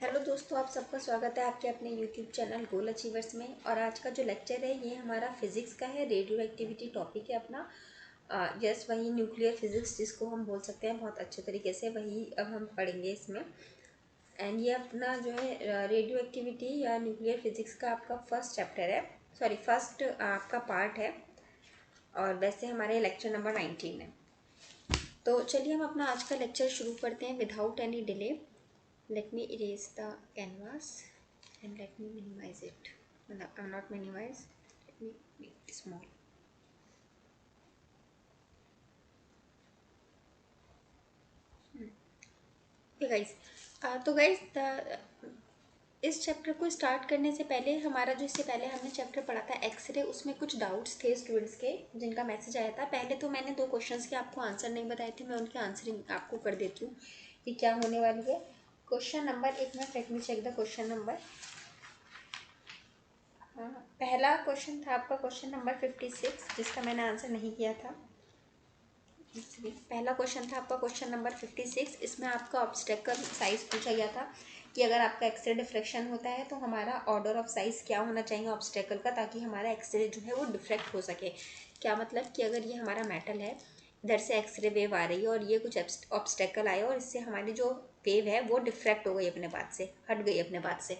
Hello दोस्तों, आप सबका स्वागत है आपके अपने यूट्यूब चैनल गोल अचीवर्स में। और आज का जो लेक्चर है ये हमारा फिजिक्स का है। रेडियो एक्टिविटी टॉपिक है अपना। यस, वही न्यूक्लियर फिजिक्स जिसको हम बोल सकते हैं बहुत अच्छे तरीके से, वही अब हम पढ़ेंगे इसमें। एंड ये अपना जो है रेडियो एक्टिविटी या न्यूक्लियर फिजिक्स का आपका फर्स्ट चैप्टर है, सॉरी फर्स्ट आपका पार्ट है। और वैसे हमारे लेक्चर नंबर 19 है। तो चलिए हम अपना आज का लेक्चर शुरू करते हैं without any delay. Let me erase the canvas and let me minimize it. No, I'm not minimize. Let me make it small. Okay guys, तो guys इस चैप्टर को स्टार्ट करने से पहले हमारा जो इससे पहले हमने चैप्टर पढ़ा था एक्सरे, उसमें कुछ डाउट्स थे स्टूडेंट्स के जिनका मैसेज आया था। पहले तो मैंने 2 क्वेश्चंस के आपको आंसर नहीं बताए थे, मैं उनके आंसरिंग आपको कर देती हूँ कि क्या होने वाली है। क्वेश्चन नंबर 1 में let me check the question number. पहला क्वेश्चन था आपका क्वेश्चन नंबर 56 जिसका मैंने आंसर नहीं किया था। पहला क्वेश्चन था आपका क्वेश्चन नंबर 56। इसमें आपका ऑब्स्टेकल साइज पूछा गया था कि अगर आपका एक्सरे डिफ्रेक्शन होता है तो हमारा ऑर्डर ऑफ साइज क्या होना चाहिए ऑब्स्टेकल का, ताकि हमारा एक्सरे जो है वो डिफ्रेक्ट हो सके। क्या मतलब कि अगर ये हमारा मेटल है, इधर से एक्सरे वेव आ रही है और ये कुछ ऑब्स्टेकल आया और इससे हमारी जो वेव है वो डिफ्रेक्ट हो गई अपने पाथ से, हट गई अपने पाथ से,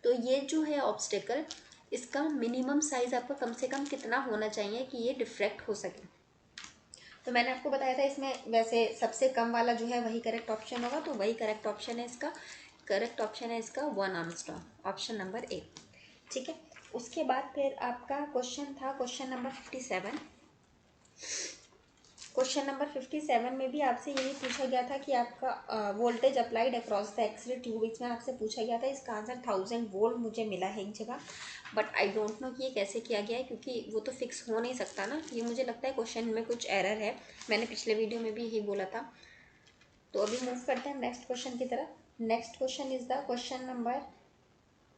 तो ये जो है ऑब्स्टेकल, इसका मिनिमम साइज आपका कम से कम कितना होना चाहिए कि ये डिफ्रेक्ट हो सके। तो मैंने आपको बताया था इसमें वैसे सबसे कम वाला जो है वही करेक्ट ऑप्शन होगा, तो वही करेक्ट ऑप्शन है इसका। करेक्ट ऑप्शन है इसका 1 आर्मस्ट्रॉन्ग, ऑप्शन नंबर ए। ठीक है, उसके बाद फिर आपका क्वेश्चन था क्वेश्चन नंबर 57। क्वेश्चन नंबर 57 में भी आपसे यही पूछा गया था कि आपका voltage applied across the X-ray tube, इसमें आपसे पूछा गया था। इसका आंसर 1000 वोल्ट मुझे मिला है एक जगह, बट आई डोंट नो कि ये कैसे किया गया है, क्योंकि वो तो फिक्स हो नहीं सकता ना। ये मुझे लगता है क्वेश्चन में कुछ एरर है, मैंने पिछले वीडियो में भी यही बोला था। तो अभी मूव करते हैं नेक्स्ट क्वेश्चन की तरफ। Next question is the question number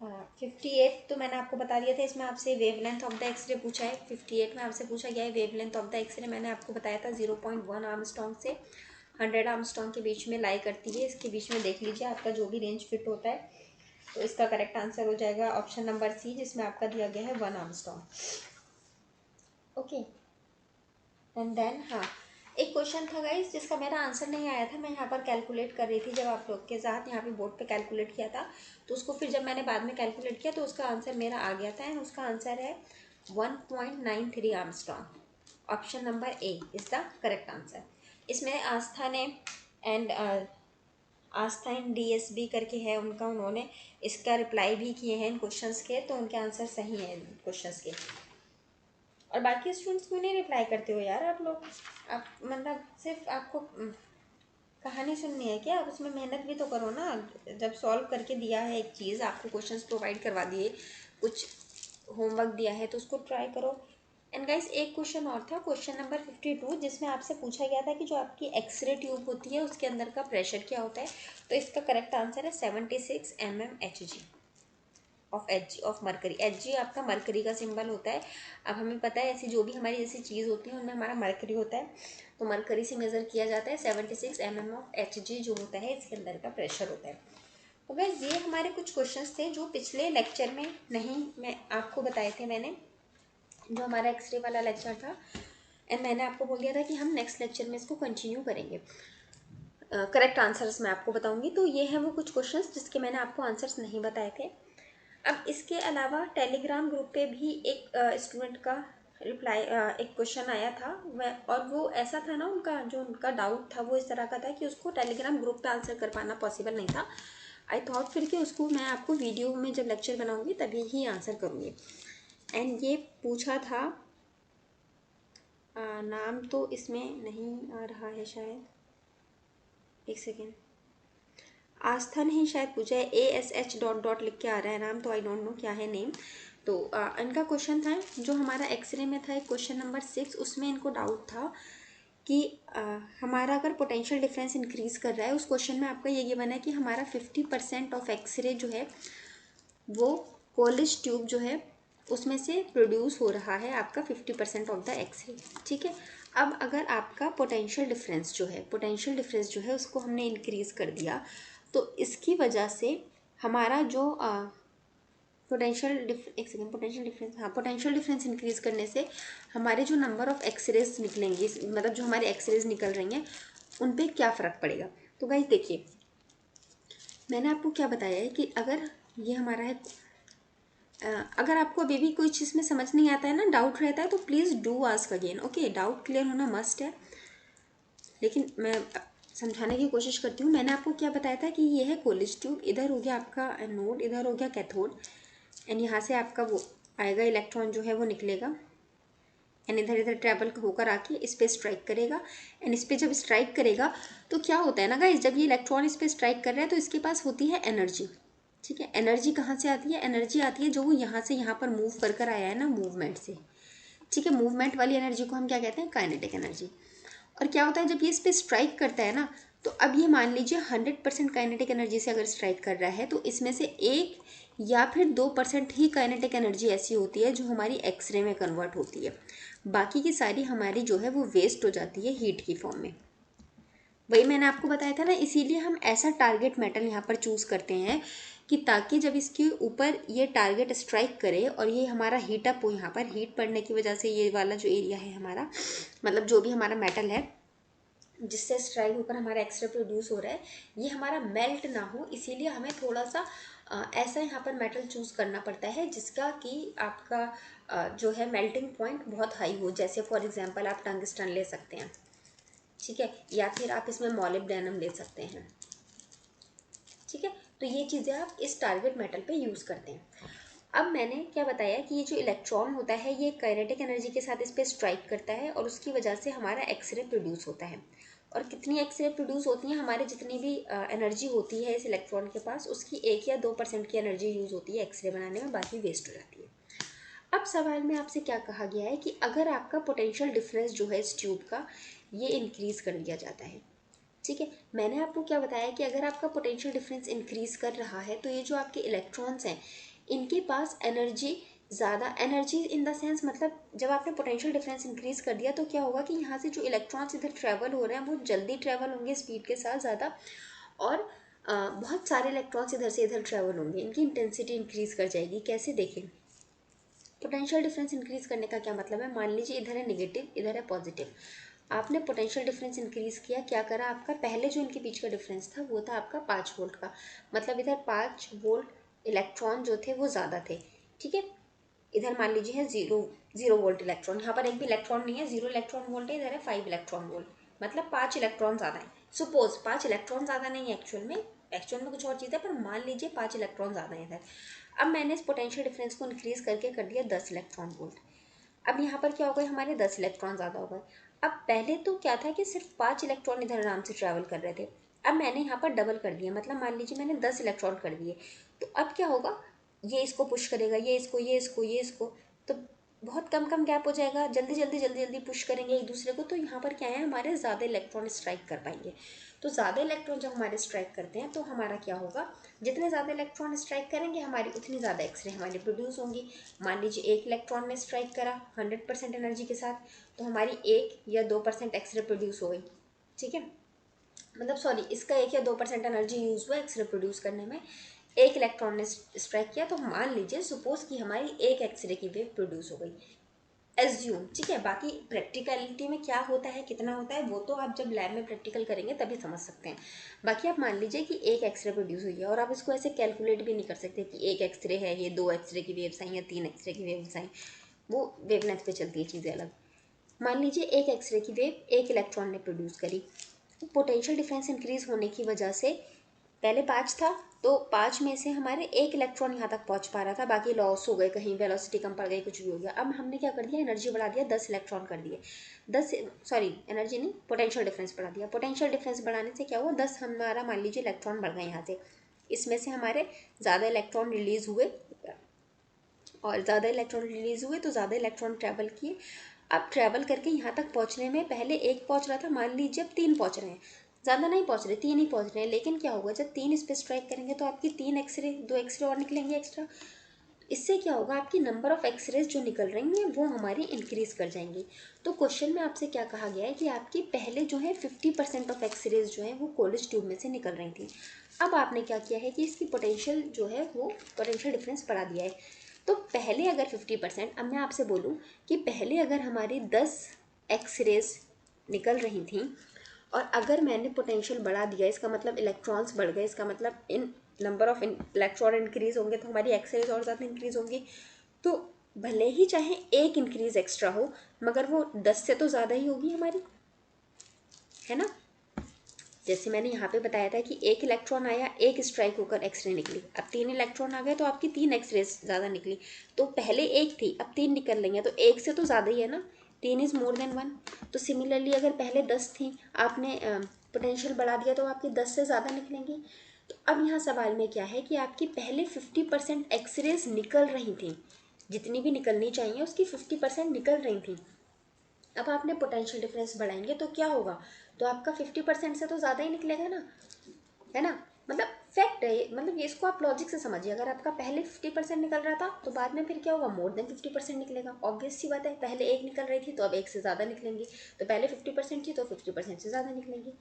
58। तो मैंने आपको बता दिया था, इसमें आपसे वेवलेंथ ऑफ द एक्सरे पूछा है। 58 में आपसे पूछा गया है वेवलेंथ ऑफ द एक्सरे। मैंने आपको बताया था 0.1 आर्मस्ट्रॉन्ग से 100 आर्मस्ट्रॉन्ग के बीच में लाई करती है। इसके बीच में देख लीजिए आपका जो भी रेंज फिट होता है। तो इसका करेक्ट आंसर हो जाएगा ऑप्शन नंबर सी, जिसमें आपका दिया गया है 1 आर्मस्ट्रॉन्ग। ओके, एंड देन एक क्वेश्चन था गाइस जिसका मेरा आंसर नहीं आया था। मैं यहाँ पर कैलकुलेट कर रही थी जब आप लोग के साथ यहाँ पे बोर्ड पे कैलकुलेट किया था, तो उसको फिर जब मैंने बाद में कैलकुलेट किया तो उसका आंसर मेरा आ गया था। एंड उसका आंसर है 1.93 Armstrong. Option number A is the correct answer. इसमें आस्था ने एंड आस्था एंड DSB करके है उनका, उन्होंने इसका रिप्लाई भी किए हैं इन क्वेश्चंस के, तो उनके आंसर सही हैं इन क्वेश्चंस के। और बाकी स्टूडेंट्स क्यों नहीं रिप्लाई करते हो यार आप लोग? आप मतलब सिर्फ आपको कहानी सुननी है क्या? आप उसमें मेहनत भी तो करो ना। जब सॉल्व करके दिया है एक चीज़, आपको क्वेश्चंस प्रोवाइड करवा दिए, कुछ होमवर्क दिया है, तो उसको ट्राई करो। एंड गाइस एक क्वेश्चन और था क्वेश्चन नंबर 52, जिसमें आपसे पूछा गया था कि जो आपकी एक्सरे ट्यूब होती है उसके अंदर का प्रेशर क्या होता है। तो इसका करेक्ट आंसर है 76 mmHg of Hg of mercury. Hg आपका मरकरी का सिंबल होता है। अब हमें पता है ऐसी जो भी हमारी ऐसी चीज़ होती है उनमें हमारा मरकरी होता है, तो मरकरी से मेज़र किया जाता है। 76 mm ऑफ Hg जो होता है इसके अंदर का प्रेशर होता है। तो गाइस ये हमारे कुछ क्वेश्चंस थे जो पिछले लेक्चर में नहीं मैं आपको बताए थे, मैंने जो हमारा एक्सरे वाला लेक्चर था। एंड मैंने आपको बोल दिया था कि हम नेक्स्ट लेक्चर में इसको कंटिन्यू करेंगे। करेक्ट आंसर्स मैं आपको बताऊंगी। तो ये है वो कुछ क्वेश्चंस जिसके मैंने आपको आंसर्स नहीं बताए थे। अब इसके अलावा टेलीग्राम ग्रुप पे भी एक स्टूडेंट का रिप्लाई एक क्वेश्चन आया था, वह और वो ऐसा था ना, उनका जो उनका डाउट था वो इस तरह का था कि उसको टेलीग्राम ग्रुप पे आंसर कर पाना पॉसिबल नहीं था। आई थॉट फिर कि उसको मैं आपको वीडियो में जब लेक्चर बनाऊंगी तभी ही आंसर करूँगी। एंड ये पूछा था, नाम तो इसमें नहीं आ रहा है शायद, एक सेकेंड, आस्था ने ही शायद पूछा है। ASH ... लिख के आ रहा है नाम, तो आई डोंट नो क्या है नेम। तो इनका क्वेश्चन था जो हमारा एक्सरे में था, एक क्वेश्चन नंबर 6, उसमें इनको डाउट था कि हमारा अगर पोटेंशियल डिफरेंस इंक्रीज कर रहा है, उस क्वेश्चन में आपका ये गिवन है कि हमारा 50% ऑफ एक्सरे जो है वो कोलिज ट्यूब जो है उसमें से प्रोड्यूस हो रहा है, आपका 50% ऑफ द एक्सरे। ठीक है, अब अगर आपका पोटेंशियल डिफरेंस जो है उसको हमने इंक्रीज़ कर दिया, तो इसकी वजह से हमारा जो पोटेंशियल डिफरेंस इंक्रीज करने से हमारे जो नंबर ऑफ एक्सरेज निकलेंगे, मतलब जो हमारे एक्सरेज निकल रही हैं उन पे क्या फ़र्क पड़ेगा। तो गाइस देखिए, मैंने आपको क्या बताया है कि अगर ये हमारा है, अगर आपको अभी भी कोई चीज़ में समझ नहीं आता है ना, डाउट रहता है, तो please do ask again. Okay, doubt clear होना मस्ट है, लेकिन मैं समझाने की कोशिश करती हूँ। मैंने आपको क्या बताया था कि ये है कॉलेज ट्यूब, इधर हो गया आपका एनोड, इधर हो गया कैथोड, एंड यहाँ से आपका वो आएगा इलेक्ट्रॉन जो है वो निकलेगा, एंड इधर इधर ट्रैवल होकर आके इस पर स्ट्राइक करेगा। एंड इस पर जब स्ट्राइक करेगा तो क्या होता है ना गाइस, जब ये इलेक्ट्रॉन इस पर स्ट्राइक कर रहा है तो इसके पास होती है एनर्जी। ठीक है, एनर्जी कहाँ से आती है? एनर्जी आती है जो वो यहाँ से यहाँ पर मूव कर कर आया है ना, मूवमेंट से। ठीक है, मूवमेंट वाली एनर्जी को हम क्या कहते हैं? Kinetic energy. और क्या होता है जब ये इस पर स्ट्राइक करता है ना, तो अब ये मान लीजिए 100% काइनेटिक एनर्जी से अगर स्ट्राइक कर रहा है तो इसमें से 1 या फिर 2% ही काइनेटिक एनर्जी ऐसी होती है जो हमारी एक्सरे में कन्वर्ट होती है। बाकी की सारी हमारी जो है वो वेस्ट हो जाती है हीट की फॉर्म में। वही मैंने आपको बताया था ना, इसीलिए हम ऐसा टारगेट मेटल यहाँ पर चूज़ करते हैं कि ताकि जब इसके ऊपर ये टारगेट स्ट्राइक करे और ये हमारा हीट अप हो, यहाँ पर हीट पड़ने की वजह से ये वाला जो एरिया है हमारा, मतलब जो भी हमारा मेटल है जिससे स्ट्राइक होकर हमारा एक्सरे प्रोड्यूस हो रहा है, ये हमारा मेल्ट ना हो। इसीलिए हमें थोड़ा सा ऐसा यहाँ पर मेटल चूज़ करना पड़ता है जिसका कि आपका जो है मेल्टिंग पॉइंट बहुत हाई हो। जैसे फॉर एग्जांपल आप टंगस्टन ले सकते हैं, ठीक है, या फिर आप इसमें मॉलिब्डेनम ले सकते हैं। ठीक है, तो ये चीज़ें आप इस टारगेट मेटल पे यूज़ करते हैं। अब मैंने क्या बताया कि ये जो इलेक्ट्रॉन होता है ये काइनेटिक एनर्जी के साथ इस पर स्ट्राइक करता है और उसकी वजह से हमारा एक्सरे प्रोड्यूस होता है। और कितनी एक्सरे प्रोड्यूस होती हैं? हमारे जितनी भी एनर्जी होती है इस इलेक्ट्रॉन के पास, उसकी 1 या 2% की एनर्जी यूज़ होती है एक्सरे बनाने में, बाकी वेस्ट हो जाती है। अब सवाल में आपसे क्या कहा गया है कि अगर आपका पोटेंशियल डिफरेंस जो है इस ट्यूब का, ये इंक्रीज़ कर दिया जाता है। ठीक है, मैंने आपको क्या बताया कि अगर आपका पोटेंशियल डिफरेंस इंक्रीज कर रहा है तो ये जो आपके इलेक्ट्रॉन्स हैं इनके पास एनर्जी ज़्यादा, एनर्जी इन द सेंस मतलब जब आपने पोटेंशियल डिफरेंस इंक्रीज कर दिया तो क्या होगा कि यहाँ से जो इलेक्ट्रॉन्स इधर ट्रैवल हो रहे हैं वो जल्दी ट्रैवल होंगे स्पीड के साथ ज़्यादा, और बहुत सारे इलेक्ट्रॉन्स इधर से इधर ट्रैवल होंगे, इनकी इंटेंसिटी इंक्रीज कर जाएगी। कैसे देखें? पोटेंशियल डिफरेंस इंक्रीज करने का क्या मतलब है? मान लीजिए इधर है नेगेटिव, इधर है पॉजिटिव, आपने पोटेंशियल डिफरेंस इंक्रीज किया, क्या करा? आपका पहले जो इनके बीच का डिफरेंस था वो था आपका 5 वोल्ट का, मतलब इधर 5 वोल्ट इलेक्ट्रॉन जो थे वो ज़्यादा थे। ठीक है, इधर मान लीजिए है 0 वोल्ट इलेक्ट्रॉन, यहाँ पर एक भी इलेक्ट्रॉन नहीं है, 0 इलेक्ट्रॉन वोल्ट है, इधर है 5 इलेक्ट्रॉन वोल्ट, मतलब 5 इलेक्ट्रॉन ज़्यादा है। सपोज 5 इलेक्ट्रॉन ज़्यादा नहीं है एक्चुअल में कुछ और चीज़ है, पर मान लीजिए 5 इलेक्ट्रॉन ज़्यादा है इधर। अब मैंने इस पोटेंशियल डिफरेंस को इंक्रीज करके कर दिया 10 इलेक्ट्रॉन वोल्ट। अब यहाँ पर क्या हो गए? हमारे 10 इलेक्ट्रॉन ज़्यादा हो गए। अब पहले तो क्या था कि सिर्फ 5 इलेक्ट्रॉन इधर आराम से ट्रैवल कर रहे थे, अब मैंने यहाँ पर डबल कर दिया, मतलब मान लीजिए मैंने 10 इलेक्ट्रॉन कर दिए, तो अब क्या होगा? ये इसको पुश करेगा, ये इसको, ये इसको, ये इसको, तो बहुत कम कम गैप हो जाएगा, जल्दी जल्दी जल्दी जल्दी पुश करेंगे एक दूसरे को, तो यहाँ पर क्या है, हमारे ज़्यादा इलेक्ट्रॉन स्ट्राइक कर पाएंगे। तो ज़्यादा इलेक्ट्रॉन जब हमारे स्ट्राइक करते हैं तो हमारा क्या होगा? जितने ज़्यादा इलेक्ट्रॉन स्ट्राइक करेंगे हमारी उतनी ज़्यादा एक्सरे हमारी प्रोड्यूस होंगी। मान लीजिए 1 इलेक्ट्रॉन ने स्ट्राइक करा 100% एनर्जी के साथ, तो हमारी 1 या 2% एक्सरे प्रोड्यूस हो गई। ठीक है, मतलब सॉरी, इसका 1 या 2% एनर्जी यूज हुआ एक्सरे प्रोड्यूस करने में। 1 इलेक्ट्रॉन ने स्ट्राइक किया तो मान लीजिए सपोज कि हमारी 1 एक्सरे की वेव प्रोड्यूस हो गई, एज्यूम। ठीक है, बाकी प्रैक्टिकलिटी में क्या होता है, कितना होता है, वो तो आप जब लैब में प्रैक्टिकल करेंगे तभी समझ सकते हैं। बाकी आप मान लीजिए कि 1 एक्सरे प्रोड्यूस हुई है, और आप इसको ऐसे कैलकुलेट भी नहीं कर सकते कि 1 एक्सरे है, ये 2 एक्सरे की वेव्स आई या 3 एक्सरे की वेव्स आई, वो वेवलेंथ पे चलती है चीज़ें अलग। मान लीजिए 1 एक्सरे की वेव 1 इलेक्ट्रॉन ने प्रोड्यूस करी, पोटेंशियल डिफरेंस इंक्रीज होने की वजह से पहले 5 था, तो 5 में से हमारे 1 इलेक्ट्रॉन यहाँ तक पहुँच पा रहा था, बाकी लॉस हो गए, कहीं वेलोसिटी कम पड़ गई, कुछ भी हो गया। अब हमने क्या कर दिया? एनर्जी बढ़ा दिया, 10 इलेक्ट्रॉन कर दिए। 10 सॉरी एनर्जी नहीं, पोटेंशियल डिफरेंस बढ़ा दिया। पोटेंशियल डिफरेंस बढ़ाने से क्या हुआ? 10 हमारा मान लीजिए इलेक्ट्रॉन बढ़ गए यहाँ से, इसमें से हमारे ज़्यादा इलेक्ट्रॉन रिलीज हुए, और ज़्यादा इलेक्ट्रॉन रिलीज हुए तो ज़्यादा इलेक्ट्रॉन ट्रैवल किए। अब ट्रैवल करके यहाँ तक पहुँचने में पहले 1 पहुँच रहा था, मान लीजिए अब 3 पहुँच रहे हैं, ज़्यादा नहीं पहुँच रहे, 3 ही पहुँच रहे हैं। लेकिन क्या होगा, जब 3 इस पर स्ट्राइक करेंगे तो आपकी 3 एक्सरे, 2 एक्सरे और निकलेंगे एक्स्ट्रा। इससे क्या होगा? आपकी नंबर ऑफ एक्सरेज जो निकल रही हैं वो हमारी इंक्रीज कर जाएंगी। तो क्वेश्चन में आपसे क्या कहा गया है कि आपकी पहले जो है 50% ऑफ एक्सरेज जो है वो कॉलेज ट्यूब में से निकल रही थी, अब आपने क्या किया है कि इसकी पोटेंशियल जो है वो पोटेंशियल डिफरेंस बढ़ा दिया है। तो पहले अगर 50%, अब मैं आपसे बोलूँ कि पहले अगर हमारी 10 एक्स रेज निकल रही थी और अगर मैंने पोटेंशियल बढ़ा दिया, इसका मतलब इलेक्ट्रॉन्स बढ़ गए, इसका मतलब इन नंबर ऑफ इलेक्ट्रॉन इंक्रीज होंगे तो हमारी एक्स रेज और ज़्यादा इंक्रीज होंगी। तो भले ही चाहे एक इंक्रीज एक्स्ट्रा हो मगर वो 10 से तो ज़्यादा ही होगी हमारी, है ना। जैसे मैंने यहाँ पे बताया था कि एक इलेक्ट्रॉन आया, एक स्ट्राइक होकर एक्सरे निकली, अब 3 इलेक्ट्रॉन आ गए तो आपकी 3 एक्सरे ज़्यादा निकली। तो पहले एक थी, अब 3 निकल रही हैं, तो एक से तो ज़्यादा ही है ना, 3 इज़ मोर देन 1। तो सिमिलरली अगर पहले 10 थी, आपने पोटेंशियल बढ़ा दिया तो आपकी 10 से ज़्यादा निकलेंगी। तो अब यहाँ सवाल में क्या है कि आपकी पहले 50% एक्सरेज निकल रही थी, जितनी भी निकलनी चाहिए उसकी 50% निकल रही थी। अब आपने पोटेंशियल डिफरेंस बढ़ाएंगे तो क्या होगा, तो आपका 50% से तो ज़्यादा ही निकलेगा ना, है ना। मतलब फैक्ट है ये, मतलब ये इसको आप लॉजिक से समझिए। अगर आपका पहले 50% निकल रहा था तो बाद में फिर क्या होगा, मोर देन 50% निकलेगा। ऑब्वियस सी बात है, पहले एक निकल रही थी तो अब एक से ज़्यादा निकलेंगी, तो पहले 50% थी तो 50% से ज़्यादा निकलेंगी।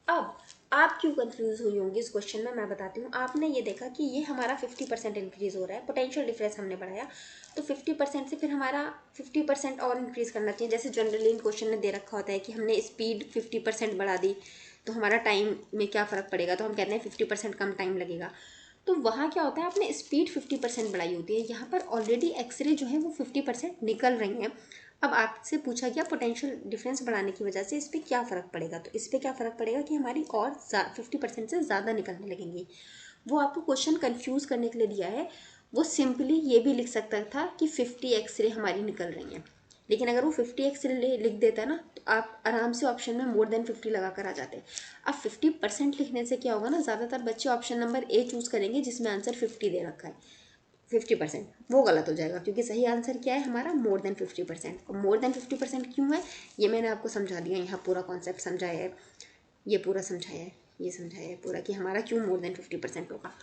अब आप क्यों कंफ्यूज हुई होंगी इस क्वेश्चन में, मैं बताती हूँ। आपने ये देखा कि ये हमारा 50% इंक्रीज हो रहा है, पोटेंशियल डिफरेंस हमने बढ़ाया, तो 50% से फिर हमारा 50% और इंक्रीज करना चाहिए। जैसे जनरली इन क्वेश्चन में दे रखा होता है कि हमने स्पीड 50% बढ़ा दी तो हमारा टाइम में क्या फ़र्क पड़ेगा, तो हम कहते हैं 50% कम टाइम लगेगा। तो वहाँ क्या होता है, आपने स्पीड 50% बढ़ाई होती है, यहाँ पर ऑलरेडी एक्सरे जो है वो 50% निकल रही हैं। अब आपसे पूछा गया पोटेंशियल डिफरेंस बढ़ाने की वजह से इस पर क्या फ़र्क पड़ेगा, तो इस पर क्या फ़र्क पड़ेगा कि हमारी और 50% से ज़्यादा निकलने लगेंगी। वो आपको क्वेश्चन कंफ्यूज करने के लिए दिया है। वो सिंपली ये भी लिख सकता था कि 50 एक्सरे हमारी निकल रही हैं, लेकिन अगर वो 50 एक्सरे लिख देता है ना तो आप आराम से ऑप्शन में मोर देन 50 लगा कर आ जाते हैं। अब 50% लिखने से क्या होगा ना, ज़्यादातर बच्चे ऑप्शन नंबर ए चूज़ करेंगे जिसमें आंसर 50 दे रखा है। 50% वो गलत हो जाएगा, क्योंकि सही आंसर क्या है हमारा, मोर देन 50%। और मोर देन 50% क्यों है ये मैंने आपको समझा दिया, यहाँ पूरा कॉन्सेप्ट समझाया है, ये पूरा समझाया है, ये समझाया है पूरा कि हमारा क्यों मोर देन 50% होगा।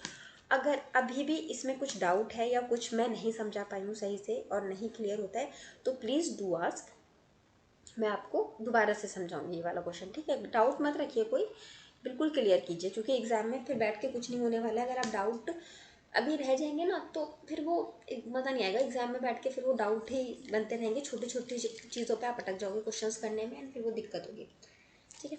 अगर अभी भी इसमें कुछ डाउट है या कुछ मैं नहीं समझा पाई हूँ सही से और नहीं क्लियर होता है तो प्लीज़ डू आस्क, मैं आपको दोबारा से समझाऊंगी ये वाला क्वेश्चन, ठीक है। डाउट मत रखिए कोई, बिल्कुल क्लियर कीजिए, क्योंकि एग्जाम में फिर बैठ के कुछ नहीं होने वाला है। अगर आप डाउट अभी रह जाएंगे ना तो फिर वो मज़ा नहीं आएगा एग्जाम में बैठ के, फिर वो डाउट ही बनते रहेंगे, छोटी छोटी चीज़ों पे आप अटक जाओगे क्वेश्चंस करने में, फिर वो दिक्कत होगी, ठीक है।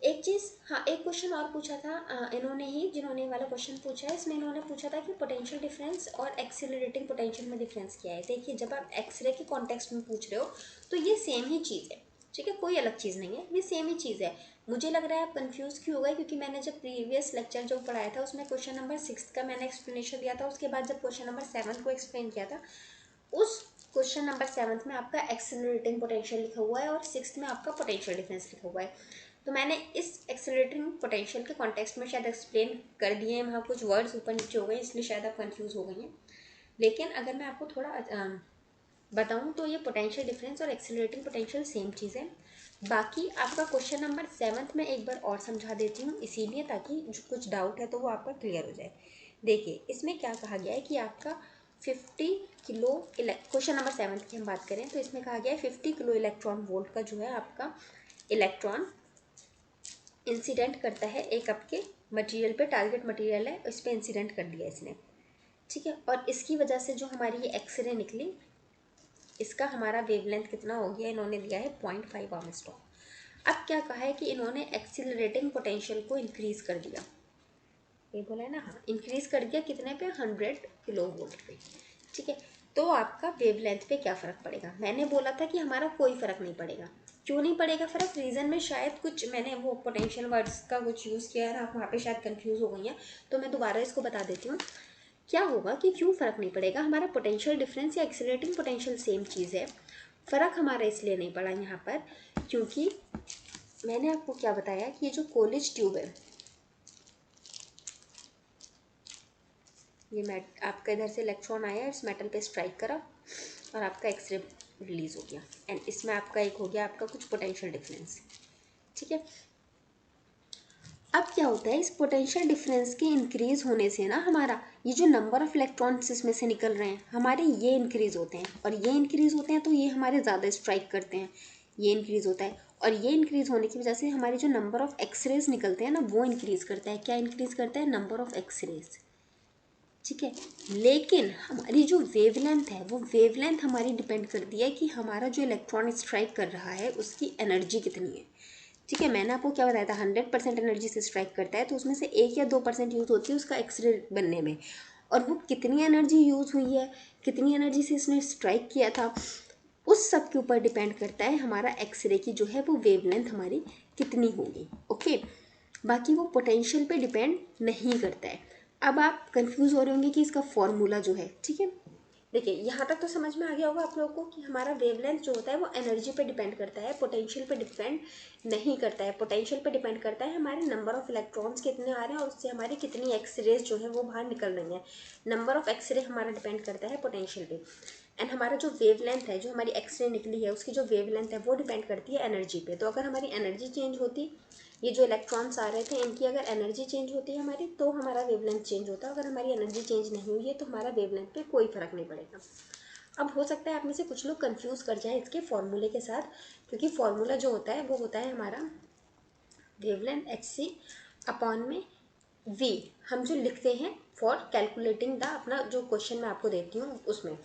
एक चीज़, हाँ एक क्वेश्चन और पूछा था इन्होंने ही, जिन्होंने वाला क्वेश्चन पूछा है इसमें इन्होंने पूछा था कि पोटेंशियल डिफरेंस और एक्सेलरेटिंग पोटेंशियल में डिफरेंस क्या है। देखिए जब आप एक्सरे के कॉन्टेक्स्ट में पूछ रहे हो तो ये सेम ही चीज़ है, ठीक है, कोई अलग चीज़ नहीं है, ये सेम ही चीज़ है। मुझे लग रहा है आप कंफ्यूज क्यों हो गए, क्योंकि मैंने जब प्रीवियस लेक्चर जो पढ़ाया था उसमें क्वेश्चन नंबर 6 का मैंने एक्सप्लेनेशन दिया था, उसके बाद जब क्वेश्चन नंबर 7 को एक्सप्लेन किया था, उस क्वेश्चन नंबर 7 में आपका एक्सेलरेटिंग पोटेंशियल लिखा हुआ है और 6 में आपका पोटेंशियल डिफरेंस लिखा हुआ है। तो मैंने इस एक्सेलरेटिंग पोटेंशियल के कॉन्टेक्स्ट में शायद एक्सप्लेन कर दिए हैं, वहाँ कुछ वर्ड्स ऊपर नीचे हो गए इसलिए शायद आप कंफ्यूज हो गई हैं। लेकिन अगर मैं आपको थोड़ा बताऊँ तो ये पोटेंशियल डिफरेंस और एक्सेलरेटिंग पोटेंशियल सेम चीज़ है। बाकी आपका क्वेश्चन नंबर 7 में एक बार और समझा देती हूँ, इसीलिए ताकि जो कुछ डाउट है तो वो आपका क्लियर हो जाए। देखिए इसमें क्या कहा गया है कि आपका 50 किलो, क्वेश्चन नंबर 7 की हम बात करें तो इसमें कहा गया है 50 किलो इलेक्ट्रॉन वोल्ट का जो है आपका इलेक्ट्रॉन इंसिडेंट करता है एक आपके मटेरियल पे, टारगेट मटेरियल है उस पर इंसिडेंट कर दिया इसने, ठीक है। और इसकी वजह से जो हमारी ये एक्सरे निकली, इसका हमारा वेवलेंथ कितना हो गया, इन्होंने दिया है 0.5 आर्मस्ट्रॉन। अब क्या कहा है कि इन्होंने एक्सीलरेटिंग पोटेंशियल को इंक्रीज कर दिया, ये बोला है ना, हाँ इंक्रीज कर दिया कितने पे, 100 किलो वोल्ट पे, ठीक है। तो आपका वेवलेंथ पे क्या फ़र्क पड़ेगा, मैंने बोला था कि हमारा कोई फ़र्क नहीं पड़ेगा। क्यों नहीं पड़ेगा फ़र्क, रीज़न में शायद कुछ मैंने वो पोटेंशियल वर्ड्स का कुछ यूज़ किया है ना, आप वहाँ पे शायद कंफ्यूज हो गई हैं, तो मैं दोबारा इसको बता देती हूँ। क्या होगा कि क्यों फ़र्क नहीं पड़ेगा, हमारा पोटेंशियल डिफरेंस या एक्सीलरेटिंग पोटेंशियल सेम चीज़ है, फ़र्क हमारा इसलिए नहीं पड़ा यहाँ पर क्योंकि मैंने आपको क्या बताया कि ये जो कॉलेज ट्यूब है, ये आपका इधर से इलेक्ट्रॉन आया, इस मेटल पे स्ट्राइक करा और आपका एक्सरे रिलीज हो गया, एंड इसमें आपका एक हो गया आपका कुछ पोटेंशियल डिफरेंस, ठीक है। अब क्या होता है, इस पोटेंशियल डिफरेंस के इंक्रीज होने से ना हमारा ये जो नंबर ऑफ इलेक्ट्रॉन्स इसमें से निकल रहे हैं हमारे, ये इंक्रीज होते हैं, और ये इंक्रीज होते हैं तो ये हमारे ज़्यादा स्ट्राइक करते हैं, ये इंक्रीज होता है। और ये इंक्रीज़ होने की वजह से हमारी जो नंबर ऑफ एक्सरेज निकलते हैं ना वो इंक्रीज़ करता है। क्या इंक्रीज़ करता है? नंबर ऑफ एक्सरेज, ठीक है। लेकिन हमारी जो वेवलेंथ है वो वेवलेंथ हमारी डिपेंड करती है कि हमारा जो इलेक्ट्रॉन स्ट्राइक कर रहा है उसकी एनर्जी कितनी है, ठीक है। मैंने आपको क्या बताया था, 100% एनर्जी से स्ट्राइक करता है तो उसमें से 1 या 2% यूज़ होती है उसका एक्सरे बनने में, और वो कितनी एनर्जी यूज़ हुई है, कितनी एनर्जी से इसने स्ट्राइक किया था, उस सब के ऊपर डिपेंड करता है हमारा एक्सरे की जो है वो वेवलेंथ हमारी कितनी होगी, ओके। बाकी वो पोटेंशियल पे डिपेंड नहीं करता है। अब आप कंफ्यूज हो रहे होंगे कि इसका फॉर्मूला जो है, ठीक है। देखिए यहाँ तक तो समझ में आ गया होगा आप लोगों को कि हमारा वेवलेंथ जो होता है वो एनर्जी पे डिपेंड करता है, पोटेंशियल पे डिपेंड नहीं करता है। पोटेंशियल पे डिपेंड करता है हमारे नंबर ऑफ इलेक्ट्रॉन्स कितने आ रहे हैं और उससे हमारी कितनी एक्सरेज जो है वो बाहर निकल रही है। नंबर ऑफ एक्सरे हमारा डिपेंड करता है पोटेंशियल पे, एंड हमारा जो वेवलेंथ है, जो हमारी एक्सरे निकली है उसकी जो वेवलेंथ है वो डिपेंड करती है एनर्जी पे। तो अगर हमारी एनर्जी चेंज होती, ये जो इलेक्ट्रॉन्स आ रहे थे इनकी अगर एनर्जी चेंज होती है हमारी, तो हमारा वेवलेंथ चेंज होता है। अगर हमारी एनर्जी चेंज नहीं हुई है तो हमारा वेवलेंथ पे कोई फर्क नहीं पड़ेगा। अब हो सकता है आप में से कुछ लोग कंफ्यूज कर जाएं इसके फॉर्मूले के साथ, क्योंकि फॉर्मूला जो होता है वो होता है हमारा वेवलेंथ एच सी अपॉन में वी, हम जो लिखते हैं फॉर कैलकुलेटिंग द, अपना जो क्वेश्चन मैं आपको देती हूँ उसमें।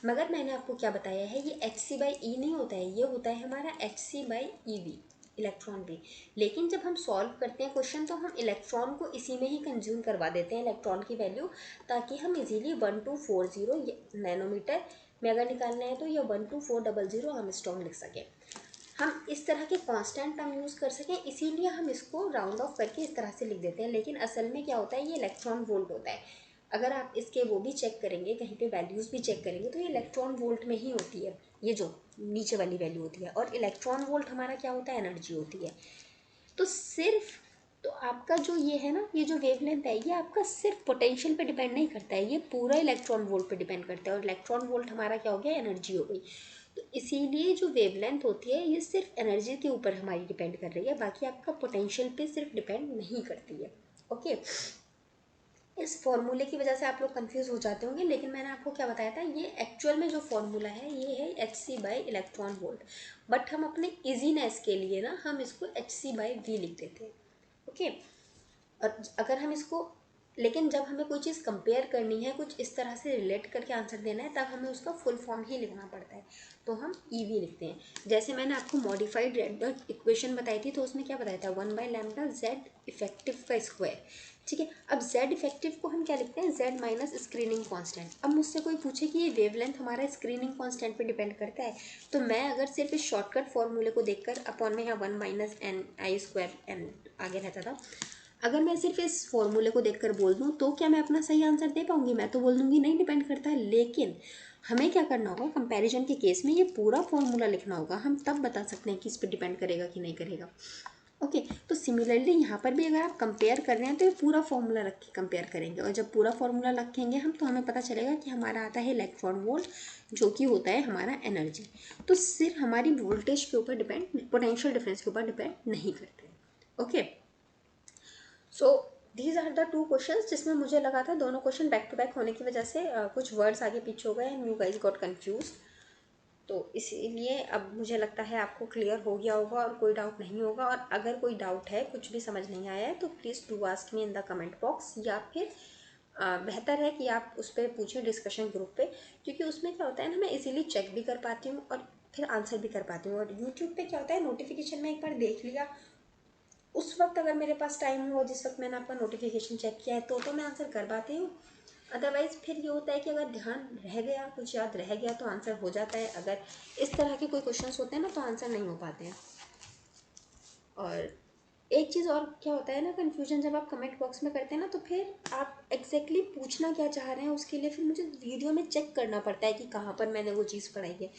मगर मैंने आपको क्या बताया है, ये एच सी बाई ई नहीं होता है, ये होता है हमारा h c by e V, electron भी। लेकिन जब हम सॉल्व करते हैं क्वेश्चन तो हम इलेक्ट्रॉन को इसी में ही कंज्यूम करवा देते हैं, इलेक्ट्रॉन की वैल्यू, ताकि हम इजीली 1240 नैनोमीटर में अगर निकालना है तो ये 12400 हम स्ट्रॉन्ग लिख सकें, हम इस तरह के कांस्टेंट टर्म यूज़ कर सकें, इसीलिए हम इसको राउंड ऑफ करके इस तरह से लिख देते हैं। लेकिन असल में क्या होता है, ये इलेक्ट्रॉन वोल्ट होता है। अगर आप इसके वो भी चेक करेंगे, कहीं पे वैल्यूज़ भी चेक करेंगे तो ये इलेक्ट्रॉन वोल्ट में ही होती है, ये जो नीचे वाली वैल्यू होती है। और इलेक्ट्रॉन वोल्ट हमारा क्या होता है, एनर्जी होती है। तो सिर्फ, तो आपका जो ये है ना, ये जो वेवलेंथ है ये आपका सिर्फ पोटेंशियल पे डिपेंड नहीं करता है, ये पूरा इलेक्ट्रॉन वोल्ट पे डिपेंड करता है। और इलेक्ट्रॉन वोल्ट हमारा क्या हो गया, एनर्जी हो गई। तो इसीलिए जो वेवलेंथ होती है ये सिर्फ एनर्जी के ऊपर हमारी डिपेंड कर रही है, बाकी आपका पोटेंशियल पे सिर्फ डिपेंड नहीं करती है, ओके। इस फॉर्मूले की वजह से आप लोग कंफ्यूज हो जाते होंगे, लेकिन मैंने आपको क्या बताया था, ये एक्चुअल में जो फॉर्मूला है ये है h c by electron volt, but हम अपने इजीनेस के लिए ना हम इसको एच सी बाई वी लिख देते हैं, ओके। और अगर हम इसको, लेकिन जब हमें कोई चीज़ कंपेयर करनी है, कुछ इस तरह से रिलेट करके आंसर देना है, तब हमें उसका फुल फॉर्म ही लिखना पड़ता है, तो हम ई वी लिखते हैं। जैसे मैंने आपको मॉडिफाइड रेड इक्वेशन बताई थी, तो उसमें क्या बताया था, 1/λ जेड इफेक्टिव का स्क्वायर, ठीक है। अब जेड इफेक्टिव को हम क्या लिखते हैं, जेड माइनस स्क्रीनिंग कांस्टेंट। अब मुझसे कोई पूछे कि ये वेवलेंथ हमारा स्क्रीनिंग कांस्टेंट पे डिपेंड करता है, तो मैं अगर सिर्फ इस शॉर्टकट फॉर्मूले को देखकर, अपॉन में यहाँ 1 माइनस एन आई स्क्वायर एन आगे रहता था, अगर मैं सिर्फ इस फॉर्मूले को देखकर बोल दूँ तो क्या मैं अपना सही आंसर दे पाऊंगी, मैं तो बोल दूंगी नहीं, डिपेंड करता है। लेकिन हमें क्या करना होगा, कंपैरिजन के केस में ये पूरा फॉर्मूला लिखना होगा, हम तब बता सकते हैं कि इस पर डिपेंड करेगा कि नहीं करेगा, ओके। तो सिमिलरली यहाँ पर भी अगर आप कंपेयर कर रहे हैं तो ये पूरा फॉर्मूला रख के कंपेयर करेंगे, और जब पूरा फॉर्मूला रखेंगे हम, तो हमें पता चलेगा कि हमारा आता है इलेक्ट्रॉन वोल्ट, जो कि होता है हमारा एनर्जी। तो सिर्फ हमारी वोल्टेज के ऊपर डिपेंड, पोटेंशियल डिफरेंस के ऊपर डिपेंड नहीं करते, okay. So these are the 2 questions जिसमें मुझे लगा था दोनों क्वेश्चन बैक टू बैक होने की वजह से कुछ वर्ड्स आगे पीछे हो गए and you guys got confuse. तो इसीलिए अब मुझे लगता है आपको क्लियर हो गया होगा और कोई डाउट नहीं होगा। और अगर कोई डाउट है, कुछ भी समझ नहीं आया है, तो please do ask me in the comment box, या फिर बेहतर है कि आप उस पर पूछें डिस्कशन ग्रुप पे, क्योंकि उसमें क्या होता है ना, मैं इजीली चेक भी कर पाती हूँ और फिर आंसर भी कर पाती हूँ। और यूट्यूब पे क्या होता है, नोटिफिकेशन में एक बार देख लिया, उस वक्त अगर मेरे पास टाइम हो, जिस वक्त मैंने आपका नोटिफिकेशन चेक किया है, तो मैं आंसर कर पाती हूँ। अदरवाइज़ फिर ये होता है कि अगर ध्यान रह गया, कुछ याद रह गया, तो आंसर हो जाता है। अगर इस तरह के कोई क्वेश्चंस होते हैं ना, तो आंसर नहीं हो पाते हैं। और एक चीज़ और क्या होता है ना, कन्फ्यूजन जब आप कमेंट बॉक्स में करते हैं ना, तो फिर आप एग्जैक्टली पूछना क्या चाह रहे हैं, उसके लिए फिर मुझे वीडियो में चेक करना पड़ता है कि कहाँ पर मैंने वो चीज़ पढ़ाई है।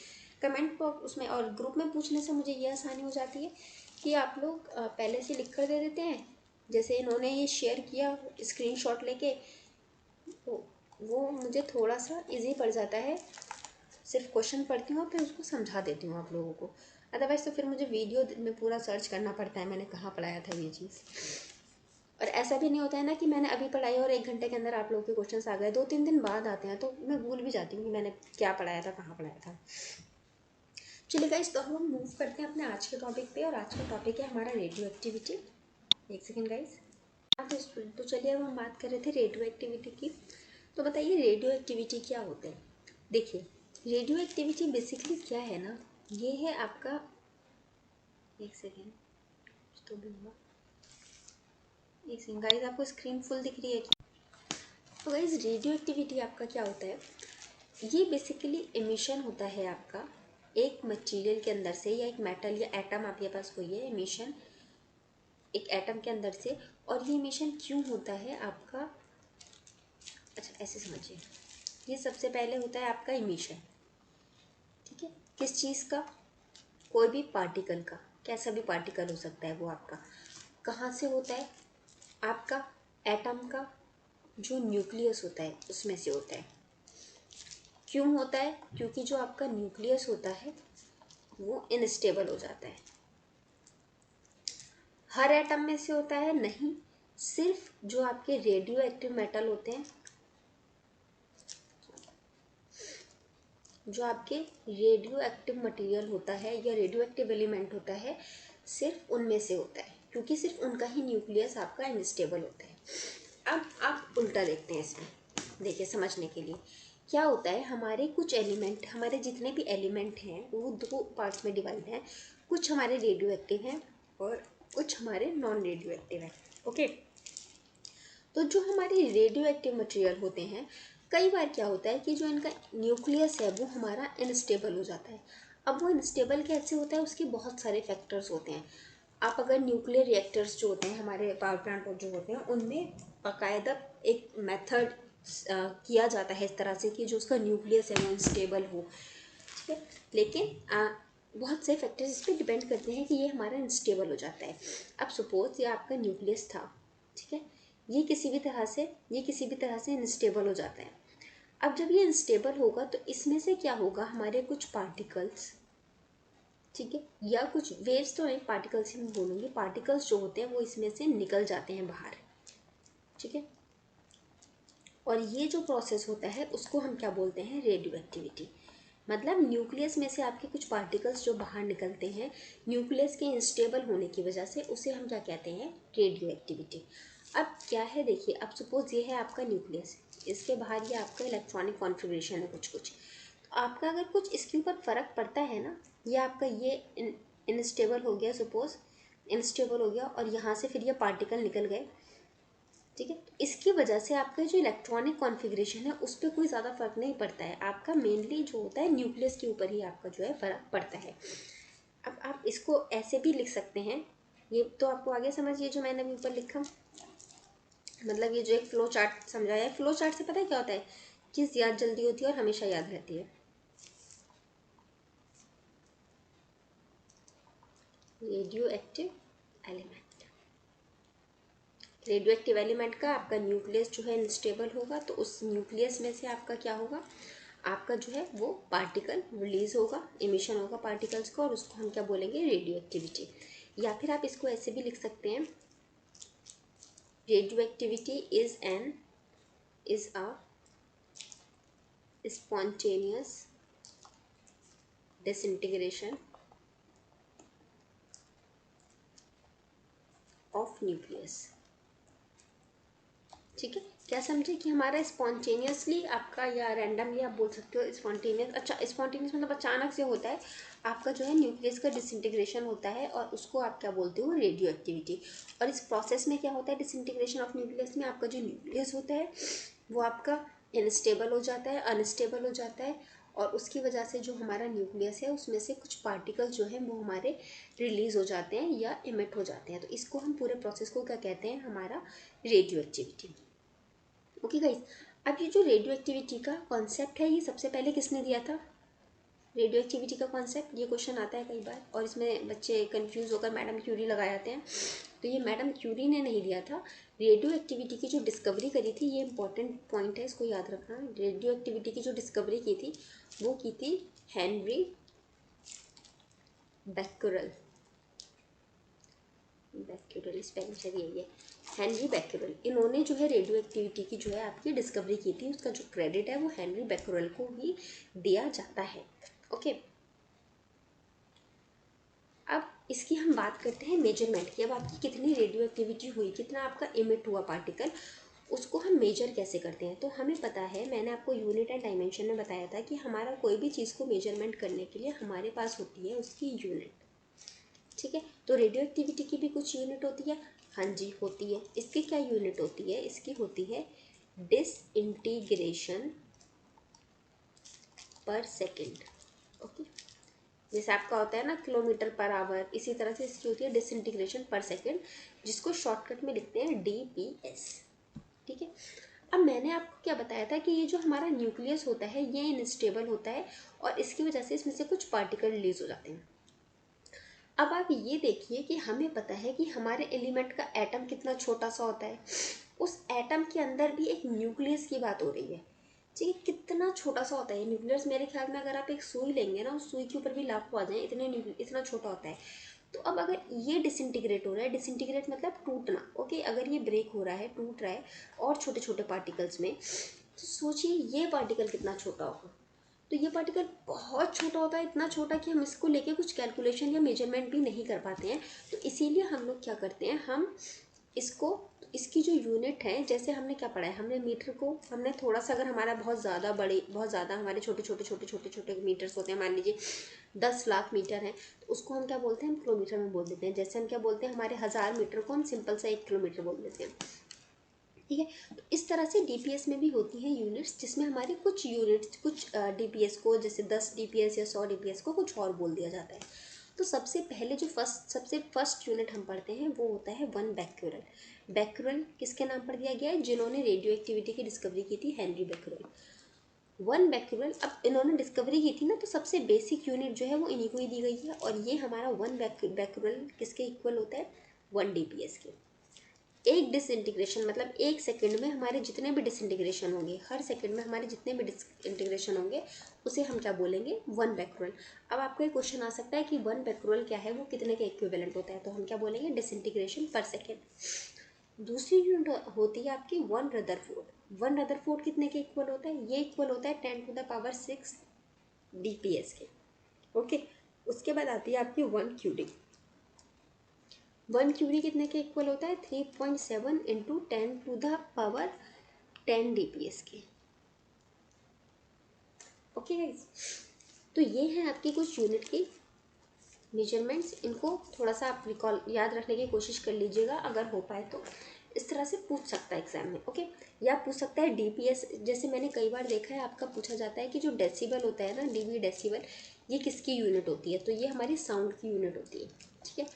कमेंट बॉक्स उसमें और ग्रुप में पूछने से मुझे ये आसानी हो जाती है कि आप लोग पहले से लिख कर दे देते हैं। जैसे इन्होंने ये शेयर किया स्क्रीनशॉट लेके, तो वो मुझे थोड़ा सा इजी पड़ जाता है। सिर्फ क्वेश्चन पढ़ती हूँ और फिर उसको समझा देती हूँ आप लोगों को। अदरवाइज़ तो फिर मुझे वीडियो में पूरा सर्च करना पड़ता है, मैंने कहाँ पढ़ाया था ये चीज़। और ऐसा भी नहीं होता है ना कि मैंने अभी पढ़ाई और 1 घंटे के अंदर आप लोगों के क्वेश्चंस आ गए, 2-3 दिन बाद आते हैं, तो मैं भूल भी जाती हूँ कि मैंने क्या पढ़ाया था, कहाँ पढ़ाया था। चलिए गाइस, तो हम मूव करते हैं अपने आज के टॉपिक पे, और आज का टॉपिक है हमारा रेडियो एक्टिविटी। एक सेकेंड गाइस। हाँ तो स्टूडेंट, तो चलिए अब हम बात कर रहे थे रेडियो एक्टिविटी की। तो बताइए रेडियो एक्टिविटी क्या होते हैं। देखिए रेडियो एक्टिविटी बेसिकली क्या है ना, ये है आपका, एक सेकेंड तो भी हुआ, एक सेकेंड गाइस, आपको स्क्रीन फुल दिख रही है क्या? तो गाइस रेडियो एक्टिविटी आपका क्या होता है, ये बेसिकली एमिशन होता है आपका एक मटेरियल के अंदर से, या एक मेटल या एटम आपके पास कोई है, एमिशन एक एटम के अंदर से। और ये एमिशन क्यों होता है आपका, अच्छा ऐसे समझिए, ये सबसे पहले होता है आपका एमिशन, ठीक है, किस चीज़ का, कोई भी पार्टिकल का, कैसा भी पार्टिकल हो सकता है वो आपका, कहाँ से होता है, आपका एटम का जो न्यूक्लियस होता है उसमें से होता है। क्यों होता है, क्योंकि जो आपका न्यूक्लियस होता है वो इनस्टेबल हो जाता है। हर एटम में से होता है नहीं, सिर्फ जो आपके रेडियो एक्टिव मेटल होते हैं, जो आपके रेडियो एक्टिव मटेरियल होता है या रेडियो एक्टिव एलिमेंट होता है, सिर्फ उनमें से होता है, क्योंकि सिर्फ उनका ही न्यूक्लियस आपका अनस्टेबल होता है। अब आप उल्टा देखते हैं इसमें, देखिए समझने के लिए क्या होता है, हमारे कुछ एलिमेंट, हमारे जितने भी एलिमेंट हैं वो दो पार्ट्स में डिवाइड हैं, कुछ हमारे रेडियो एक्टिव हैं और कुछ हमारे नॉन रेडियो एक्टिव हैं। ओके, तो जो हमारे रेडियो एक्टिव मटेरियल होते हैं, कई बार क्या होता है कि जो इनका न्यूक्लियस है वो हमारा अनस्टेबल हो जाता है। अब वो अनस्टेबल कैसे होता है, उसके बहुत सारे फैक्टर्स होते हैं। आप अगर न्यूक्लियर रिएक्टर्स जो होते हैं हमारे पावर प्लांट जो होते हैं, उनमें बाकायदा एक मेथड किया जाता है इस तरह से कि जो उसका न्यूक्लियस है वो अनस्टेबल हो, ठीक है। लेकिन बहुत से फैक्टर्स इस पर डिपेंड करते हैं कि ये हमारा अनस्टेबल हो जाता है। अब सपोज ये आपका न्यूक्लियस था, ठीक है, ये किसी भी तरह से अनस्टेबल हो जाता है। अब जब ये अनस्टेबल होगा तो इसमें से क्या होगा, हमारे कुछ पार्टिकल्स, ठीक है, या कुछ वेव्स, तो नहीं पार्टिकल्स ही मैं बोलूँगी, पार्टिकल्स जो होते हैं वो इसमें से निकल जाते हैं बाहर, ठीक है। और ये जो प्रोसेस होता है उसको हम क्या बोलते हैं, रेडियो एक्टिविटी। मतलब न्यूक्लियस में से आपके कुछ पार्टिकल्स जो बाहर निकलते हैं न्यूक्लियस के इंस्टेबल होने की वजह से, उसे हम क्या कहते हैं, रेडियो एक्टिविटी। अब क्या है, देखिए अब सपोज ये है आपका न्यूक्लियस, इसके बाहर ये आपका इलेक्ट्रॉनिक कॉन्फ़िगरेशन है कुछ कुछ, तो आपका अगर कुछ इसके ऊपर फ़र्क पड़ता है ना, ये आपका ये इनस्टेबल हो गया, सपोज इनस्टेबल हो गया, और यहाँ से फिर ये पार्टिकल निकल गए, ठीक है, इसकी वजह से आपका जो इलेक्ट्रॉनिक कॉन्फ़िगरेशन है उस पर कोई ज़्यादा फर्क नहीं पड़ता है, आपका मेनली जो होता है न्यूक्लियस के ऊपर ही आपका जो है फ़र्क पड़ता है। अब आप इसको ऐसे भी लिख सकते हैं, ये तो आपको आगे समझिए जो मैंने अभी ऊपर लिखा, मतलब ये जो एक फ्लो चार्ट समझाया है, फ्लो चार्ट से पता है क्या होता है, चीज़ याद जल्दी होती है और हमेशा याद रहती है। Radio active element, radio active element का आपका न्यूक्लियस जो है अनस्टेबल होगा, तो उस न्यूक्लियस में से आपका क्या होगा, आपका जो है वो पार्टिकल रिलीज होगा, इमिशन होगा पार्टिकल्स का, और उसको हम क्या बोलेंगे, रेडियो एक्टिविटी। या फिर आप इसको ऐसे भी लिख सकते हैं, radio activity is a spontaneous disintegration of nucleus, ठीक है। क्या समझे कि हमारा स्पॉन्टेनियसली आपका, या रैंडमली आप बोल सकते हो स्पॉन्टेनियस, अच्छा स्पॉन्टेनियस मतलब अचानक से होता है आपका जो है न्यूक्लियस का डिसइंटीग्रेशन होता है, और उसको आप क्या बोलते हो, रेडियो एक्टिविटी। और इस प्रोसेस में क्या होता है, डिसइंटीग्रेशन ऑफ न्यूक्लियस में आपका जो न्यूक्लियस होता है वो आपका अनस्टेबल हो जाता है, अनस्टेबल हो जाता है, और उसकी वजह से जो हमारा न्यूक्लियस है उसमें से कुछ पार्टिकल्स जो हैं वो हमारे रिलीज हो जाते हैं या इमिट हो जाते हैं। तो इसको हम पूरे प्रोसेस को क्या कहते हैं, हमारा रेडियो एक्टिविटी। ओके गाइस, अब ये जो रेडियो एक्टिविटी का कॉन्सेप्ट है ये सबसे पहले किसने दिया था, रेडियो एक्टिविटी का कॉन्सेप्ट, ये क्वेश्चन आता है कई बार और इसमें बच्चे कंफ्यूज होकर मैडम क्यूरी लगा जाते हैं। तो ये मैडम क्यूरी ने नहीं दिया था, रेडियो एक्टिविटी की जो डिस्कवरी करी थी, ये इंपॉर्टेंट पॉइंट है, इसको याद रखना, रेडियो एक्टिविटी की जो डिस्कवरी की थी वो की थी हेनरी बैक्यूरेल, बैक्यूरेल स्पेलिंग शायद यही है, हेनरी बैक्यूरेल। इन्होंने जो है रेडियो एक्टिविटी की जो है आपकी डिस्कवरी की थी, उसका जो क्रेडिट है वो हेनरी बैक्यूरेल को ही दिया जाता है। ओके, अब इसकी हम बात करते हैं मेजरमेंट की। अब आपकी कितनी रेडियो एक्टिविटी हुई, कितना आपका इमिट हुआ पार्टिकल, उसको हम मेजर कैसे करते हैं। तो हमें पता है, मैंने आपको यूनिट एंड डायमेंशन में बताया था कि हमारा कोई भी चीज़ को मेजरमेंट करने के लिए हमारे पास होती है उसकी यूनिट। ठीक है, तो रेडियो एक्टिविटी की भी कुछ यूनिट होती है। हाँ जी होती है। इसकी क्या यूनिट होती है, इसकी होती है डिसइंटीग्रेशन पर सेकेंड। ओके, जैसे आपका होता है ना किलोमीटर पर आवर, इसी तरह से इसकी होती है डिसइंटीग्रेशन पर सेकेंड, जिसको शॉर्टकट में लिखते हैं DPS। ठीक है, अब मैंने आपको क्या बताया था कि ये जो हमारा न्यूक्लियस होता है ये इनस्टेबल होता है और इसकी वजह से इसमें से कुछ पार्टिकल रिलीज हो जाते हैं। अब आप ये देखिए कि हमें पता है कि हमारे एलिमेंट का एटम कितना छोटा सा होता है, उस एटम के अंदर भी एक न्यूक्लियस की बात हो रही है। ठीक है, कितना छोटा सा होता है न्यूक्लियस। मेरे ख्याल में अगर आप एक सुई लेंगे ना, उस सुई के ऊपर भी लाखों आ जाए, इतना छोटा होता है। तो अब अगर ये डिसइंटीग्रेट हो रहा है, डिसइंटीग्रेट मतलब टूटना, ओके, अगर ये ब्रेक हो रहा है, टूट रहा है और छोटे छोटे पार्टिकल्स में, तो सोचिए ये पार्टिकल कितना छोटा होगा। तो ये पार्टिकल बहुत छोटा होता है, इतना छोटा कि हम इसको लेके कुछ कैलकुलेशन या मेजरमेंट भी नहीं कर पाते हैं। तो इसीलिए हम लोग क्या करते हैं, हम इसको, इसकी जो यूनिट है, जैसे हमने क्या पढ़ा है, हमने मीटर को, हमने थोड़ा सा, अगर हमारा बहुत ज़्यादा हमारे छोटे छोटे मीटर्स होते हैं, मान लीजिए 10 लाख मीटर हैं, तो उसको हम क्या बोलते हैं, हम किलोमीटर में बोल देते हैं। जैसे हम क्या बोलते हैं, हमारे 1000 मीटर को हम सिंपल सा 1 किलोमीटर बोल देते हैं। ठीक है, तो इस तरह से DPS में भी होती हैं यूनिट्स, जिसमें हमारी कुछ यूनिट्स, कुछ DPS को, जैसे 10 DPS या 100 DPS को कुछ और बोल दिया जाता है। तो सबसे पहले जो सबसे फर्स्ट यूनिट हम पढ़ते हैं वो होता है 1 बैक्यूरल। बैक्यूरल किसके नाम पर दिया गया है, जिन्होंने रेडियो एक्टिविटी की डिस्कवरी की थी, हेनरी बैक्यूरल। 1 बैक्यूरल, अब इन्होंने डिस्कवरी की थी ना, तो सबसे बेसिक यूनिट जो है वो इन्हीं को ही दी गई है। और ये हमारा 1 बैक्यूरल किसके इक्वल होता है, 1 DPS के। एक डिसइंटीग्रेशन मतलब 1 सेकंड में हमारे जितने भी डिसइंटीग्रेशन होंगे, हर सेकंड में हमारे जितने भी डिसइंटीग्रेशन होंगे, उसे हम क्या बोलेंगे, 1 बैक्यूरल। अब आपको एक क्वेश्चन आ सकता है कि 1 बैक्यूरल क्या है, वो कितने के इक्विवेलेंट होता है, तो हम क्या बोलेंगे, डिसइंटीग्रेशन पर सेकेंड। दूसरी यूनिट होती है आपकी 1 रदरफोर्ड। 1 रदरफोर्ड कितने के इक्वल होता है, ये इक्वल होता है 10⁶ DPS के। ओके, उसके बाद आती है आपकी 1 क्यूरी। 1 क्यूरी कितने के इक्वल होता है, 3.7 इंटू 10⁻10 DPS के। ओके गाइज, तो ये हैं आपकी कुछ यूनिट की मेजरमेंट्स। इनको थोड़ा सा आप रिकॉल याद रखने की कोशिश कर लीजिएगा, अगर हो पाए तो इस तरह से पूछ सकता है एग्जाम में। ओके, या पूछ सकता है DPS, जैसे मैंने कई बार देखा है, आपका पूछा जाता है कि जो डेसिबल होता है ना, dB डेसिबल, ये किसकी यूनिट होती है, तो ये हमारी साउंड की यूनिट होती है। ठीक है,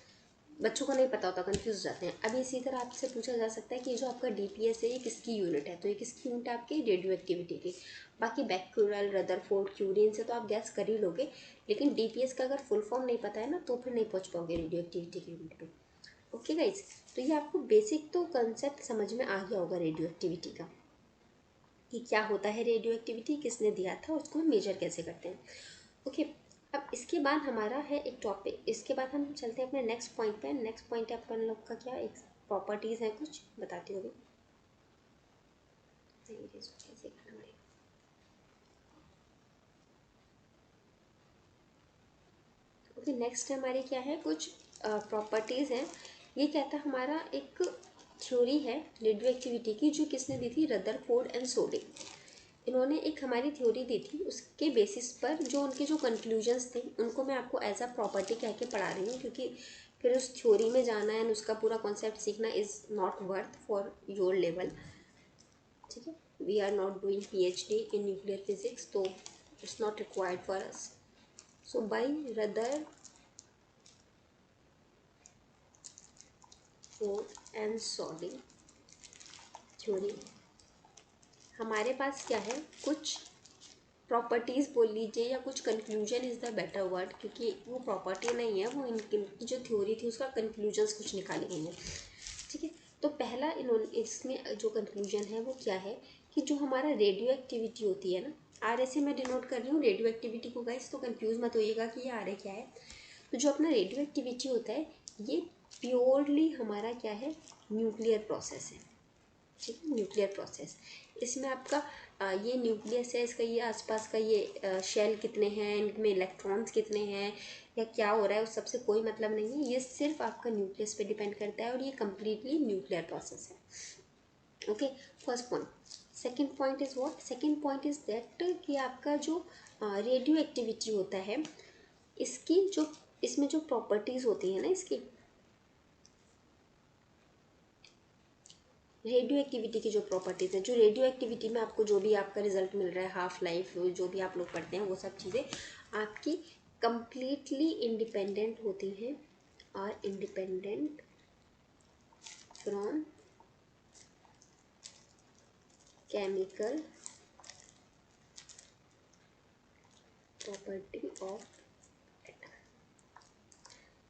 बच्चों को नहीं पता होता, कंफ्यूज हो जाते हैं। अभी इसी तरह आपसे पूछा जा सकता है कि जो आपका DPS है ये किसकी यूनिट है, तो ये किसकी यूनिट है, आपकी रेडियो एक्टिविटी की। बाकी बैक्यूरल, रदरफोर्ड, क्यूरी, से तो आप गैस कर ही लोगे, लेकिन DPS का अगर फुल फॉर्म नहीं पता है ना, तो फिर नहीं पहुंच पाओगे रेडियो एक्टिविटी की यूनिट पे। ओके गाइज, तो ये आपको बेसिक तो कंसेप्ट समझ में आ गया होगा रेडियो एक्टिविटी का, कि क्या होता है रेडियो एक्टिविटी, किसने दिया था, उसको हम मेजर कैसे करते हैं। ओके, अब इसके बाद हमारा है एक टॉपिक, इसके बाद हम चलते हैं अपने नेक्स्ट पॉइंट पे। नेक्स्ट पॉइंट है अपन लोग का क्या, एक प्रॉपर्टीज़ है, कुछ बताती हूँ अभी। कैसे करना पड़ेगा, ओके। नेक्स्ट हमारी क्या है, कुछ प्रॉपर्टीज़ हैं। ये क्या था, हमारा एक थ्योरी है रेडियो एक्टिविटी की, जो किसने दी थी, रदरफोर्ड एंड सोडी। इन्होंने एक हमारी थ्योरी दी थी, उसके बेसिस पर जो उनके जो कंक्लूजन्स थे, उनको मैं आपको एज अ प्रॉपर्टी कह के पढ़ा रही हूँ, क्योंकि फिर उस थ्योरी में जाना एंड उसका पूरा कॉन्सेप्ट सीखना is not worth for your level. ठीक है, we are not doing PhD in nuclear physics, तो it's not required for us. So by Rutherford and Soddy theory, हमारे पास क्या है, कुछ प्रॉपर्टीज़ बोल लीजिए, या कुछ conclusion is the better word, क्योंकि वो प्रॉपर्टी नहीं है, वो इनकी जो थ्योरी थी उसका कंक्लूजन्स कुछ निकाले गए हैं। ठीक है, तो पहला इन्होंने इसमें जो कंक्लूजन है वो क्या है, कि जो हमारा रेडियो एक्टिविटी होती है ना, आर से मैं डिनोट कर रही हूँ रेडियो एक्टिविटी को गाइस, तो कंफ्यूज मत होइएगा कि ये आर क्या है। तो जो अपना रेडियो एक्टिविटी होता है, ये प्योरली हमारा क्या है, न्यूक्लियर प्रोसेस है। ठीक है, न्यूक्लियर प्रोसेस। इसमें आपका ये न्यूक्लियस है, इसका ये आसपास का ये शेल कितने हैं, इनमें इलेक्ट्रॉन्स कितने हैं या क्या हो रहा है, उस सबसे कोई मतलब नहीं है। ये सिर्फ आपका न्यूक्लियस पे डिपेंड करता है और ये कम्प्लीटली न्यूक्लियर प्रोसेस है। Okay, first point. Second point is what? Second point is that कि आपका जो रेडियो एक्टिविटी होता है, इसकी जो इसमें जो प्रॉपर्टीज़ होती है ना, इसकी रेडियो एक्टिविटी की जो प्रॉपर्टीज़ है, जो रेडियो एक्टिविटी में आपको जो भी आपका रिजल्ट मिल रहा है, हाफ लाइफ जो भी आप लोग पढ़ते हैं, वो सब चीज़ें आपकी कंप्लीटली इंडिपेंडेंट होती हैं और independent from chemical property of atom.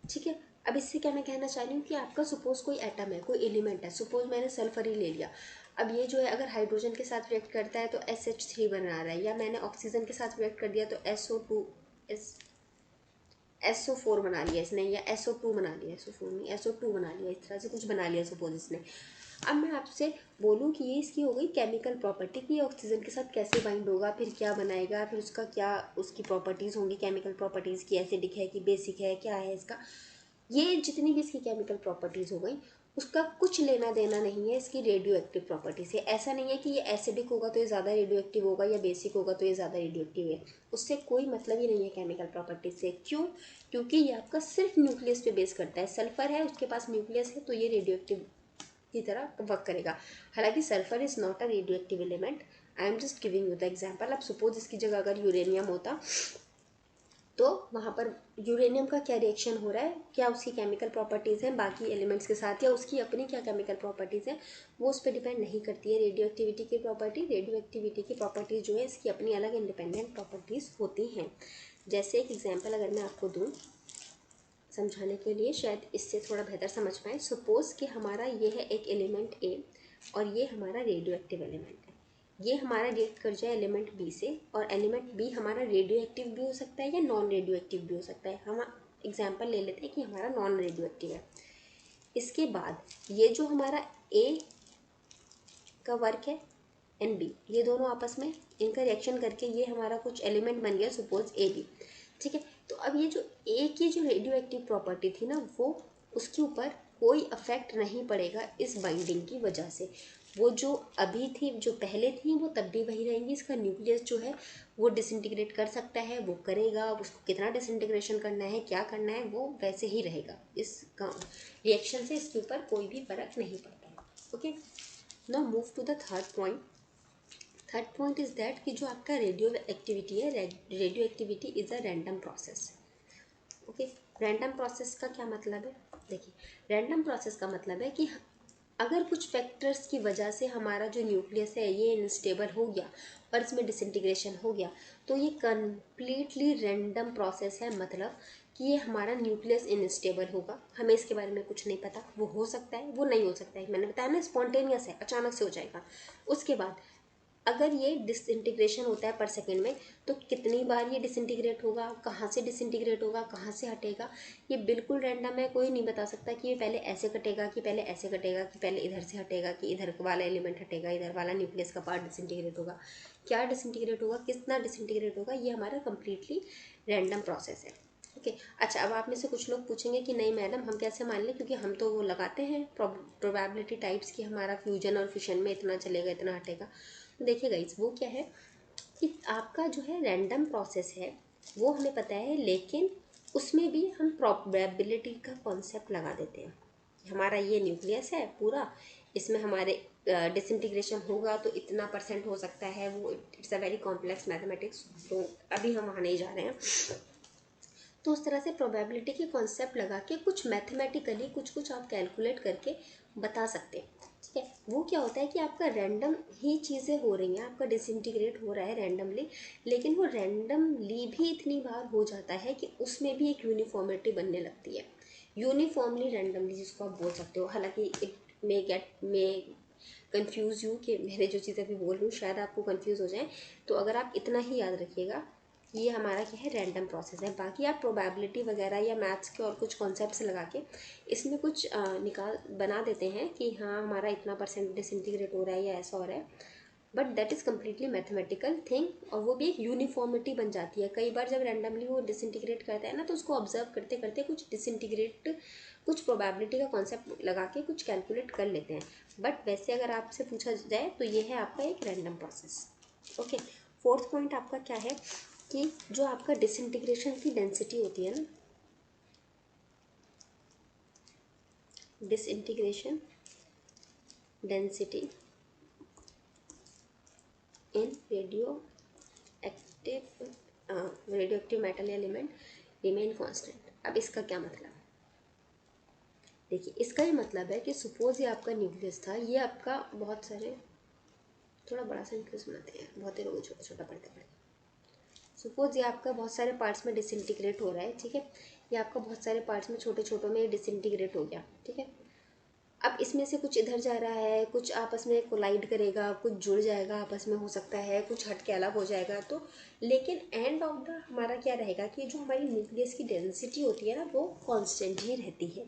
ठीक है, अब इससे क्या मैं कहना चाह रही हूँ कि आपका सपोज कोई एटम है, कोई एलिमेंट है, सपोज मैंने सल्फर ही ले लिया। अब ये जो है अगर हाइड्रोजन के साथ रिएक्ट करता है तो SH3 बना रहा है, या मैंने ऑक्सीजन के साथ रिएक्ट कर दिया तो SO4 बना लिया इसने, या SO2 बना लिया, SO4 नहीं SO2 बना लिया, इस तरह से कुछ बना लिया सपोज इसने। अब मैं आपसे बोलूँ कि ये इसकी हो गई केमिकल प्रॉपर्टी कि ये ऑक्सीजन के साथ कैसे बाइंड होगा, फिर क्या बनाएगा, फिर उसका क्या उसकी प्रॉपर्टीज़ होंगी, केमिकल प्रॉपर्टीज़ की एसिडिक है कि बेसिक है, क्या है इसका, ये जितनी भी इसकी केमिकल प्रॉपर्टीज़ हो गई, उसका कुछ लेना देना नहीं है इसकी रेडियो एक्टिव प्रॉपर्टी से। ऐसा नहीं है कि ये एसिडिक होगा तो ये ज़्यादा रेडियो एक्टिव होगा या बेसिक होगा तो ये ज़्यादा रेडियो एक्टिव है, उससे कोई मतलब ही नहीं है केमिकल प्रॉपर्टी से। क्यों? क्योंकि ये आपका सिर्फ न्यूक्लियस पे बेस करता है। सल्फर है, उसके पास न्यूक्लियस है, तो ये रेडियो एक्टिव की तरह वर्क करेगा। हालांकि sulphur is not a radio active element, I am just giving you the example. अब सपोज इसकी जगह अगर यूरेनियम होता तो वहाँ पर यूरेनियम का क्या रिएक्शन हो रहा है, क्या उसकी केमिकल प्रॉपर्टीज़ हैं बाकी एलिमेंट्स के साथ, या उसकी अपनी क्या केमिकल प्रॉपर्टीज़ हैं, वो उस पर डिपेंड नहीं करती है रेडियो एक्टिविटी की प्रॉपर्टी। रेडियो एक्टिविटी की प्रॉपर्टीज़ जो है इसकी अपनी अलग इंडिपेंडेंट प्रॉपर्टीज़ होती हैं। जैसे एक एग्जांपल अगर मैं आपको दूँ समझाने के लिए, शायद इससे थोड़ा बेहतर समझ पाएँ। सपोज़ कि हमारा ये है एक एलिमेंट A और ये हमारा रेडियो एक्टिव एलिमेंट है। ये हमारा रिएक्ट कर जाए एलिमेंट बी से, और एलिमेंट बी हमारा रेडियो एक्टिव भी हो सकता है या नॉन रेडियो एक्टिव भी हो सकता है। हम एग्जांपल ले लेते हैं कि हमारा नॉन रेडियो एक्टिव है। इसके बाद ये जो हमारा ए का वर्क है एंड बी, ये दोनों आपस में इनका रिएक्शन करके ये हमारा कुछ एलिमेंट बन गया, सपोज ए बी। ठीक है, तो अब ये जो ए की जो रेडियो एक्टिव प्रॉपर्टी थी ना, वो उसके ऊपर कोई अफेक्ट नहीं पड़ेगा इस बाइंडिंग की वजह से। वो जो अभी थी, जो पहले थी, वो तब भी वही रहेंगी। इसका न्यूक्लियस जो है वो डिसइंटीग्रेट कर सकता है, वो करेगा, उसको कितना डिसइंटीग्रेशन करना है, क्या करना है, वो वैसे ही रहेगा। इसका रिएक्शन से इसके ऊपर कोई भी फर्क नहीं पड़ता है। Okay, now move to the third point. Third point is that कि जो आपका रेडियो एक्टिविटी है, radioactivity is a random process. Okay, random process का क्या मतलब है? देखिए, रैंडम प्रोसेस का मतलब है कि अगर कुछ फैक्टर्स की वजह से हमारा जो न्यूक्लियस है ये इनस्टेबल हो गया और इसमें डिसइंटीग्रेशन हो गया, तो ये कम्प्लीटली रैंडम प्रोसेस है। मतलब कि ये हमारा न्यूक्लियस इनस्टेबल होगा, हमें इसके बारे में कुछ नहीं पता, वो हो सकता है, वो नहीं हो सकता है। मैंने बताया ना, स्पॉन्टेनियस है, अचानक से हो जाएगा। उसके बाद अगर ये डिसइंटीग्रेशन होता है पर सेकेंड में, तो कितनी बार ये डिसइंटीग्रेट होगा, कहाँ से डिसइंटीग्रेट होगा, कहाँ से हटेगा, ये बिल्कुल रैंडम है। कोई नहीं बता सकता कि ये पहले ऐसे कटेगा, कि पहले ऐसे कटेगा, कि पहले इधर से हटेगा, कि इधर वाला एलिमेंट हटेगा, इधर वाला न्यूक्लियस का पार्ट डिसइंटीग्रेट होगा। क्या डिसइंटीग्रेट होगा, कितना डिसइंटीग्रेट होगा, ये हमारा कम्प्लीटली रैंडम प्रोसेस है। ओके, अच्छा, अब आप में से कुछ लोग पूछेंगे कि नहीं मैडम हम कैसे मान लें, क्योंकि हम तो वो लगाते हैं प्रोबेबिलिटी टाइप्स की, हमारा फ्यूजन और फिशन में इतना चलेगा, इतना हटेगा। देखिए गाइस, वो क्या है कि आपका जो है रैंडम प्रोसेस है वो हमें पता है, लेकिन उसमें भी हम प्रोबेबिलिटी का कॉन्सेप्ट लगा देते हैं। हमारा ये न्यूक्लियस है पूरा, इसमें हमारे डिसइंटीग्रेशन होगा तो इतना % हो सकता है, वो it's a very complex mathematics, तो अभी हम वहाँ नहीं जा रहे हैं। तो उस तरह से प्रोबेबिलिटी के कॉन्सेप्ट लगा के कुछ मैथमेटिकली कुछ आप कैलकुलेट करके बता सकते हैं। ठीक है, वो क्या होता है कि आपका रैंडम ही चीज़ें हो रही हैं, आपका डिसइंटीग्रेट हो रहा है रैंडमली, लेकिन वो रैंडमली भी इतनी बार हो जाता है कि उसमें भी एक यूनिफॉर्मिटी बनने लगती है। यूनिफॉर्मली रैंडमली जिसको आप बोल सकते हो। हालांकि इट मे कन्फ्यूज़ यू कि मैंने जो चीज़ अभी बोल रही हूँ शायद आपको कन्फ्यूज़ हो जाए, तो अगर आप इतना ही याद रखिएगा ये हमारा क्या है, रैंडम प्रोसेस है। बाकी आप प्रोबेबिलिटी वगैरह या मैथ्स के और कुछ कॉन्सेप्ट्स लगा के इसमें कुछ निकाल बना देते हैं कि हाँ हमारा इतना परसेंट डिसइंटीग्रेट हो रहा है या ऐसा हो रहा है, but that is completely mathematical thing, और वो भी एक यूनिफॉर्मिटी बन जाती है। कई बार जब रैंडमली वो डिसइंटीग्रेट करता है ना, तो उसको ऑब्जर्व करते करते कुछ डिसइंटीग्रेट, कुछ प्रोबेबिलिटी का कॉन्सेप्ट लगा के कुछ कैलकुलेट कर लेते हैं। बट वैसे अगर आपसे पूछा जाए तो ये है आपका एक random process. Okay, fourth point आपका क्या है कि जो आपका डिसइंटीग्रेशन की डेंसिटी होती है ना, disintegration density in radio active metal element remain constant. अब इसका क्या मतलब, देखिए इसका ये मतलब है कि सपोज ये आपका न्यूक्लियस था, ये आपका बहुत सारे, थोड़ा बड़ा सा न्यूक्लियस बनाते हैं, बहुत ही लोग छोटा छोटा पढ़ते पढ़ते, सपोज ये आपका बहुत सारे पार्ट्स में डिसइंटीग्रेट हो रहा है, ठीक है, ये आपका बहुत सारे पार्ट्स में छोटे छोटों में डिसइंटीग्रेट हो गया, ठीक है। अब इसमें से कुछ इधर जा रहा है, कुछ आपस में कोलाइड करेगा, कुछ जुड़ जाएगा आपस में, हो सकता है कुछ हट के अलग हो जाएगा, तो लेकिन एंड ऑफ द हमारा क्या रहेगा कि जो हमारी न्यूक्लियस की डेंसिटी होती है ना, वो कांस्टेंट ही रहती है।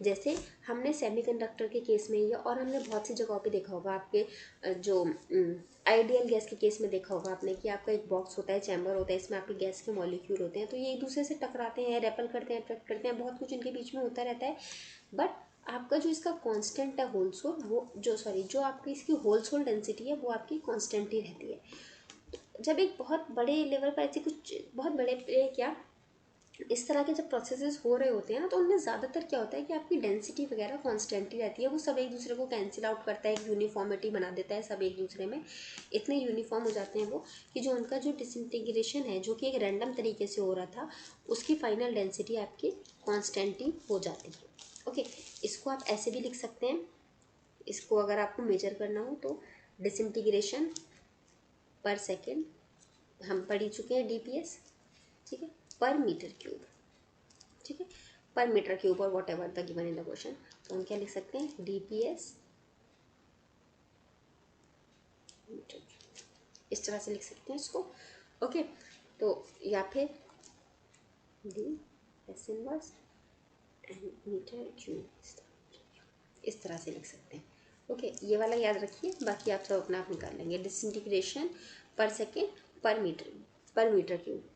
जैसे हमने सेमीकंडक्टर के केस में या और हमने बहुत सी जगहों पे देखा होगा, आपके जो आइडियल गैस के केस में देखा होगा आपने कि आपका एक बॉक्स होता है, चैम्बर होता है, इसमें आपके गैस के मॉलिक्यूल होते हैं, तो ये एक दूसरे से टकराते हैं, रेपल करते हैं, अट्रैक्ट करते हैं, बहुत कुछ इनके बीच में होता रहता है। बट आपका जो इसका कांस्टेंट है होल सोल, वो जो आपकी इसकी होल सोल डेंसिटी है वो आपकी कांस्टेंट ही रहती है। जब एक बहुत बड़े लेवल पर ऐसे कुछ बहुत बड़े पे क्या इस तरह के जब प्रोसेसेस हो रहे होते हैं ना, तो उनमें ज़्यादातर क्या होता है कि आपकी डेंसिटी वगैरह कांस्टेंट ही रहती है, वो सब एक दूसरे को कैंसिल आउट करता है, एक यूनिफॉर्मिटी बना देता है, सब एक दूसरे में इतने यूनिफॉर्म हो जाते हैं वो, कि जो उनका जो डिसइंटीग्रेशन है जो कि एक रैंडम तरीके से हो रहा था, उसकी फाइनल डेंसिटी आपकी कांस्टेंट ही हो जाती है। ओके, इसको आप ऐसे भी लिख सकते हैं, इसको अगर आपको मेजर करना हो तो डिसइंटीग्रेशन पर सेकेंड, हम पढ़ ही चुके हैं डीपीएस, ठीक है, पर मीटर क्यूब, ठीक है, पर मीटर क्यूब और what ever the given in the question, तो हम क्या लिख सकते हैं, डीपीएस मीटर क्यूब, इस तरह से लिख सकते हैं इसको। ओके, तो या फिर D S inverse and metre cube, इस तरह से लिख सकते हैं। ओके, ये वाला याद रखिए, बाकी आप सब अपना आप निकाल लेंगे। Disintegration per second per metre cube,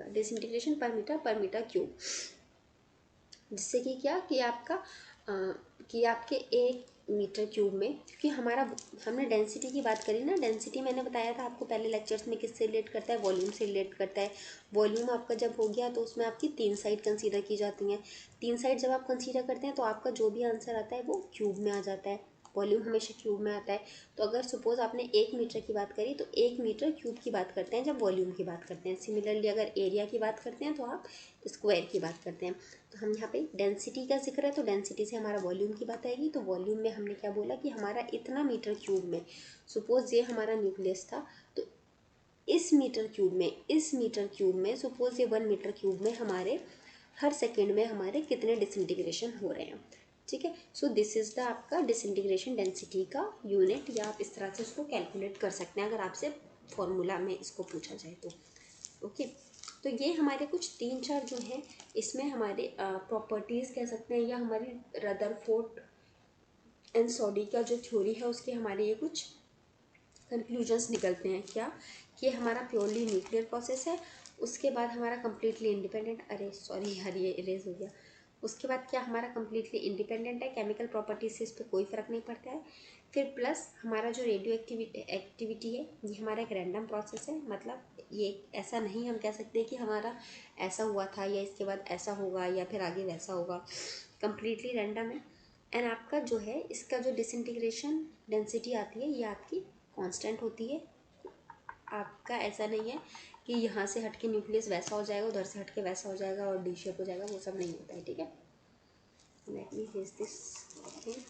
disintegration per metre cube, जिससे कि क्या कि आपका कि आपके 1 मीटर क्यूब में, क्योंकि हमारा हमने डेंसिटी की बात करी ना, डेंसिटी मैंने बताया था आपको पहले लेक्चर्स में, किससे रिलेट करता है, वॉल्यूम से रिलेट करता है। वॉल्यूम आपका जब हो गया तो उसमें आपकी 3 साइड कंसीडर की जाती हैं, 3 साइड जब आप कंसीडर करते हैं तो आपका जो भी आंसर आता है वो क्यूब में आ जाता है, वॉल्यूम हमेशा क्यूब में आता है। तो अगर सपोज आपने 1 मीटर की बात करी तो 1 मीटर क्यूब की बात करते हैं जब वॉल्यूम की बात करते हैं। सिमिलरली अगर एरिया की बात करते हैं तो आप स्क्वायर की बात करते हैं। तो हम यहाँ पे डेंसिटी का जिक्र है तो डेंसिटी से हमारा वॉल्यूम की बात आएगी, तो वॉल्यूम में हमने क्या बोला कि हमारा इतना मीटर क्यूब में, सपोज ये हमारा न्यूक्लियस था, तो इस मीटर क्यूब में सपोज ये 1 मीटर क्यूब में हमारे हर सेकेंड में हमारे कितने डिसइंटीग्रेशन हो रहे हैं, ठीक है। सो दिस इज़ द आपका डिसइंटीग्रेशन डेंसिटी का यूनिट, या आप इस तरह से इसको कैलकुलेट कर सकते हैं अगर आपसे फॉर्मूला में इसको पूछा जाए तो। ओके, तो ये हमारे कुछ 3-4 जो हैं, इसमें हमारे प्रॉपर्टीज़ कह सकते हैं, या हमारी रदरफोर्ड एंड सॉडी का जो थ्योरी है उसके हमारे ये कुछ कंक्लूजन्स निकलते हैं। क्या कि हमारा प्योरली न्यूक्लियर प्रोसेस है, उसके बाद हमारा कम्प्लीटली इंडिपेंडेंट, अरे सॉरी यार ये इरेज हो गया, उसके बाद क्या हमारा कम्प्लीटली इंडिपेंडेंट है, केमिकल प्रॉपर्टीज से इस पर कोई फ़र्क नहीं पड़ता है। फिर प्लस हमारा जो रेडियो एक्टिविटी है ये हमारा एक रैंडम प्रोसेस है, मतलब ये ऐसा नहीं हम कह सकते कि हमारा ऐसा हुआ था या इसके बाद ऐसा होगा या फिर आगे वैसा होगा, कम्प्लीटली रैंडम है। एंड आपका जो है इसका जो डिसइंटीग्रेशन डेंसिटी आती है ये आपकी कांस्टेंट होती है। आपका ऐसा नहीं है कि यहाँ से हट के न्यूक्लियस वैसा हो जाएगा, उधर से हट के वैसा हो जाएगा और डी शेप हो जाएगा, वो सब नहीं होता है, ठीक है। Let me face this thing.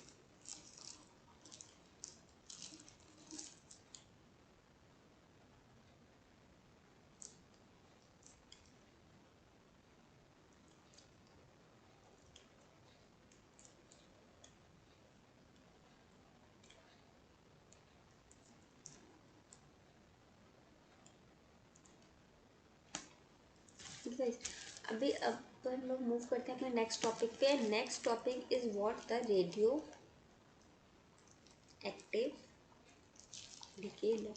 ठीक है। अभी अब तो हम लोग मूव करते हैं अपने नेक्स्ट टॉपिक पे। Next topic is what the radio active decay law.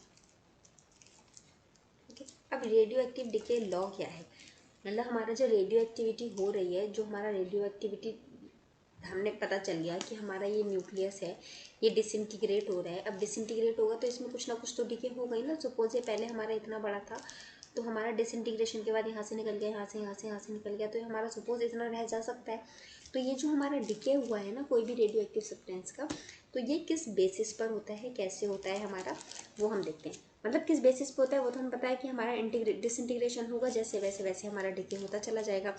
ठीक है, अब रेडियो एक्टिव डिके लॉ क्या है? मतलब हमारा जो रेडियो एक्टिविटी हो रही है, जो हमारा रेडियो एक्टिविटी हमने पता चल गया कि हमारा ये न्यूक्लियस है, ये डिसइंटीग्रेट हो रहा है। अब डिसइंटीग्रेट होगा तो इसमें कुछ ना कुछ तो डिके हो गई ना। सपोज ये पहले हमारा इतना बड़ा था, तो हमारा डिसइंटीग्रेशन के बाद यहाँ से निकल गया, यहाँ से निकल गया, तो ये हमारा सपोज इतना रह जा सकता है। तो ये जो हमारा डिके हुआ है ना कोई भी रेडियो एक्टिव सब्सटेंस का, तो ये किस बेसिस पर होता है, कैसे होता है हमारा, वो हम देखते हैं। मतलब किस बेसिस पे होता है वो तो हमें पता है कि हमारा डिसइंटीग्रेशन होगा, जैसे वैसे वैसे हमारा डिके होता चला जाएगा।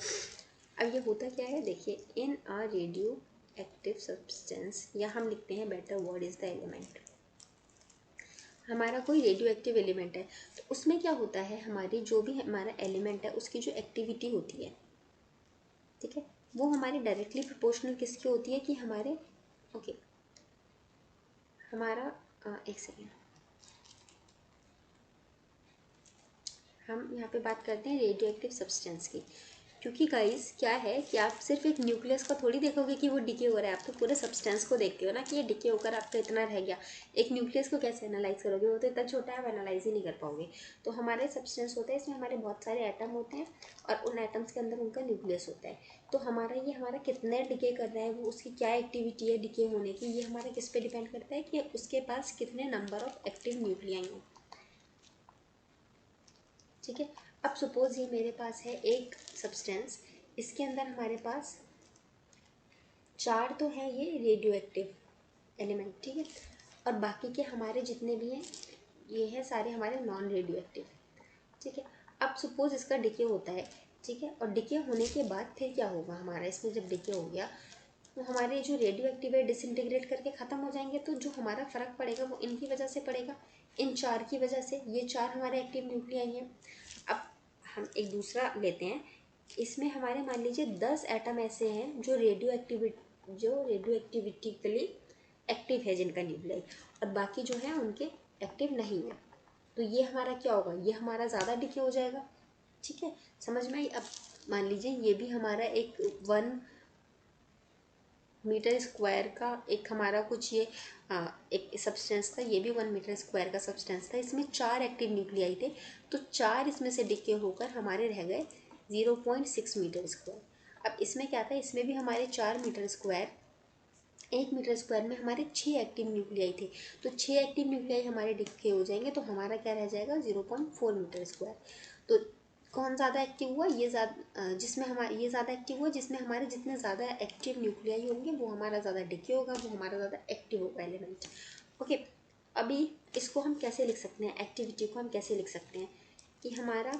अब ये होता क्या है, देखिए, इन अ रेडियो एक्टिव सब्सटेंस, या हम लिखते हैं better word is the element. हमारा कोई रेडियो एक्टिव एलिमेंट है, तो उसमें क्या होता है, हमारी जो भी हमारा एलिमेंट है उसकी जो एक्टिविटी होती है, ठीक है, वो हमारी डायरेक्टली प्रोपोर्शनल किसकी होती है कि हमारे, ओके, हमारा एक सेकेंड, हम यहाँ पे बात करते हैं रेडियो एक्टिव सब्सटेंस की। क्योंकि गाइस क्या है कि आप सिर्फ एक न्यूक्लियस को थोड़ी देखोगे कि वो डिके हो रहा है, आप तो पूरे सब्सटेंस को देखते हो ना कि ये डिके होकर आपका इतना रह गया। एक न्यूक्लियस को कैसे एनालाइज करोगे, वो तो इतना छोटा है, आप एनालाइज ही नहीं कर पाओगे। तो हमारे सब्सटेंस होते हैं, इसमें हमारे बहुत सारे एटम होते हैं और उन एटम्स के अंदर उनका न्यूक्लियस होता है। तो हमारा कितने डिके कर रहा है, वो उसकी क्या एक्टिविटी है डिके होने की, ये हमारा किस पे डिपेंड करता है कि उसके पास कितने नंबर ऑफ एक्टिव न्यूक्लियाई हैं। ठीक है, अब सपोज ये मेरे पास है एक सब्सटेंस, इसके अंदर हमारे पास 4 तो है ये रेडियो एक्टिव एलिमेंट, ठीक है, और बाकी के हमारे जितने भी हैं ये है सारे हमारे नॉन रेडियो एक्टिव। ठीक है, अब सपोज इसका डिके होता है, ठीक है, और डिके होने के बाद फिर क्या होगा हमारा, इसमें जब डिके हो गया तो हमारे जो रेडियो एक्टिव है डिसइंटीग्रेट करके ख़त्म हो जाएंगे। तो जो हमारा फ़र्क पड़ेगा वो इनकी वजह से पड़ेगा, इन 4 की वजह से। ये 4 हमारे एक्टिव न्यूक्लियाई हैं। अब हम एक दूसरा लेते हैं, इसमें हमारे मान लीजिए 10 एटम ऐसे हैं जो रेडियो एक्टिविटिकली एक्टिव है जिनका न्यूक्लियाई, और बाकी जो है उनके एक्टिव नहीं है। तो ये हमारा क्या होगा, ये हमारा ज़्यादा डिके हो जाएगा। ठीक है, समझ में आई? अब मान लीजिए ये भी हमारा एक 1 मीटर स्क्वायर का एक हमारा कुछ ये एक सब्सटेंस था, ये भी 1 मीटर स्क्वायर का सब्सटेंस था। इसमें 4 एक्टिव न्यूक्लियाई थे, तो 4 इसमें से डिके होकर हमारे रह गए 0.6 मीटर स्क्वायर। अब इसमें क्या था, इसमें भी हमारे 4 मीटर स्क्वायर, 1 मीटर स्क्वायर में हमारे 6 एक्टिव न्यूक्लियाई थे, तो 6 एक्टिव न्यूक्लियाई हमारे डिके हो जाएंगे, तो हमारा क्या रह जाएगा 0.4 मीटर स्क्वायर। तो कौन ज़्यादा एक्टिव हुआ, ये जिसमें हमारे ये ज़्यादा एक्टिव हुआ, जिसमें हमारे जितने ज़्यादा एक्टिव न्यूक्लियाई होंगे वो हमारा ज़्यादा डिके होगा, वो हमारा ज़्यादा एक्टिव होगा एलिमेंट। ओके, अभी इसको हम कैसे लिख सकते हैं, एक्टिविटी को हम कैसे लिख सकते हैं कि हमारा,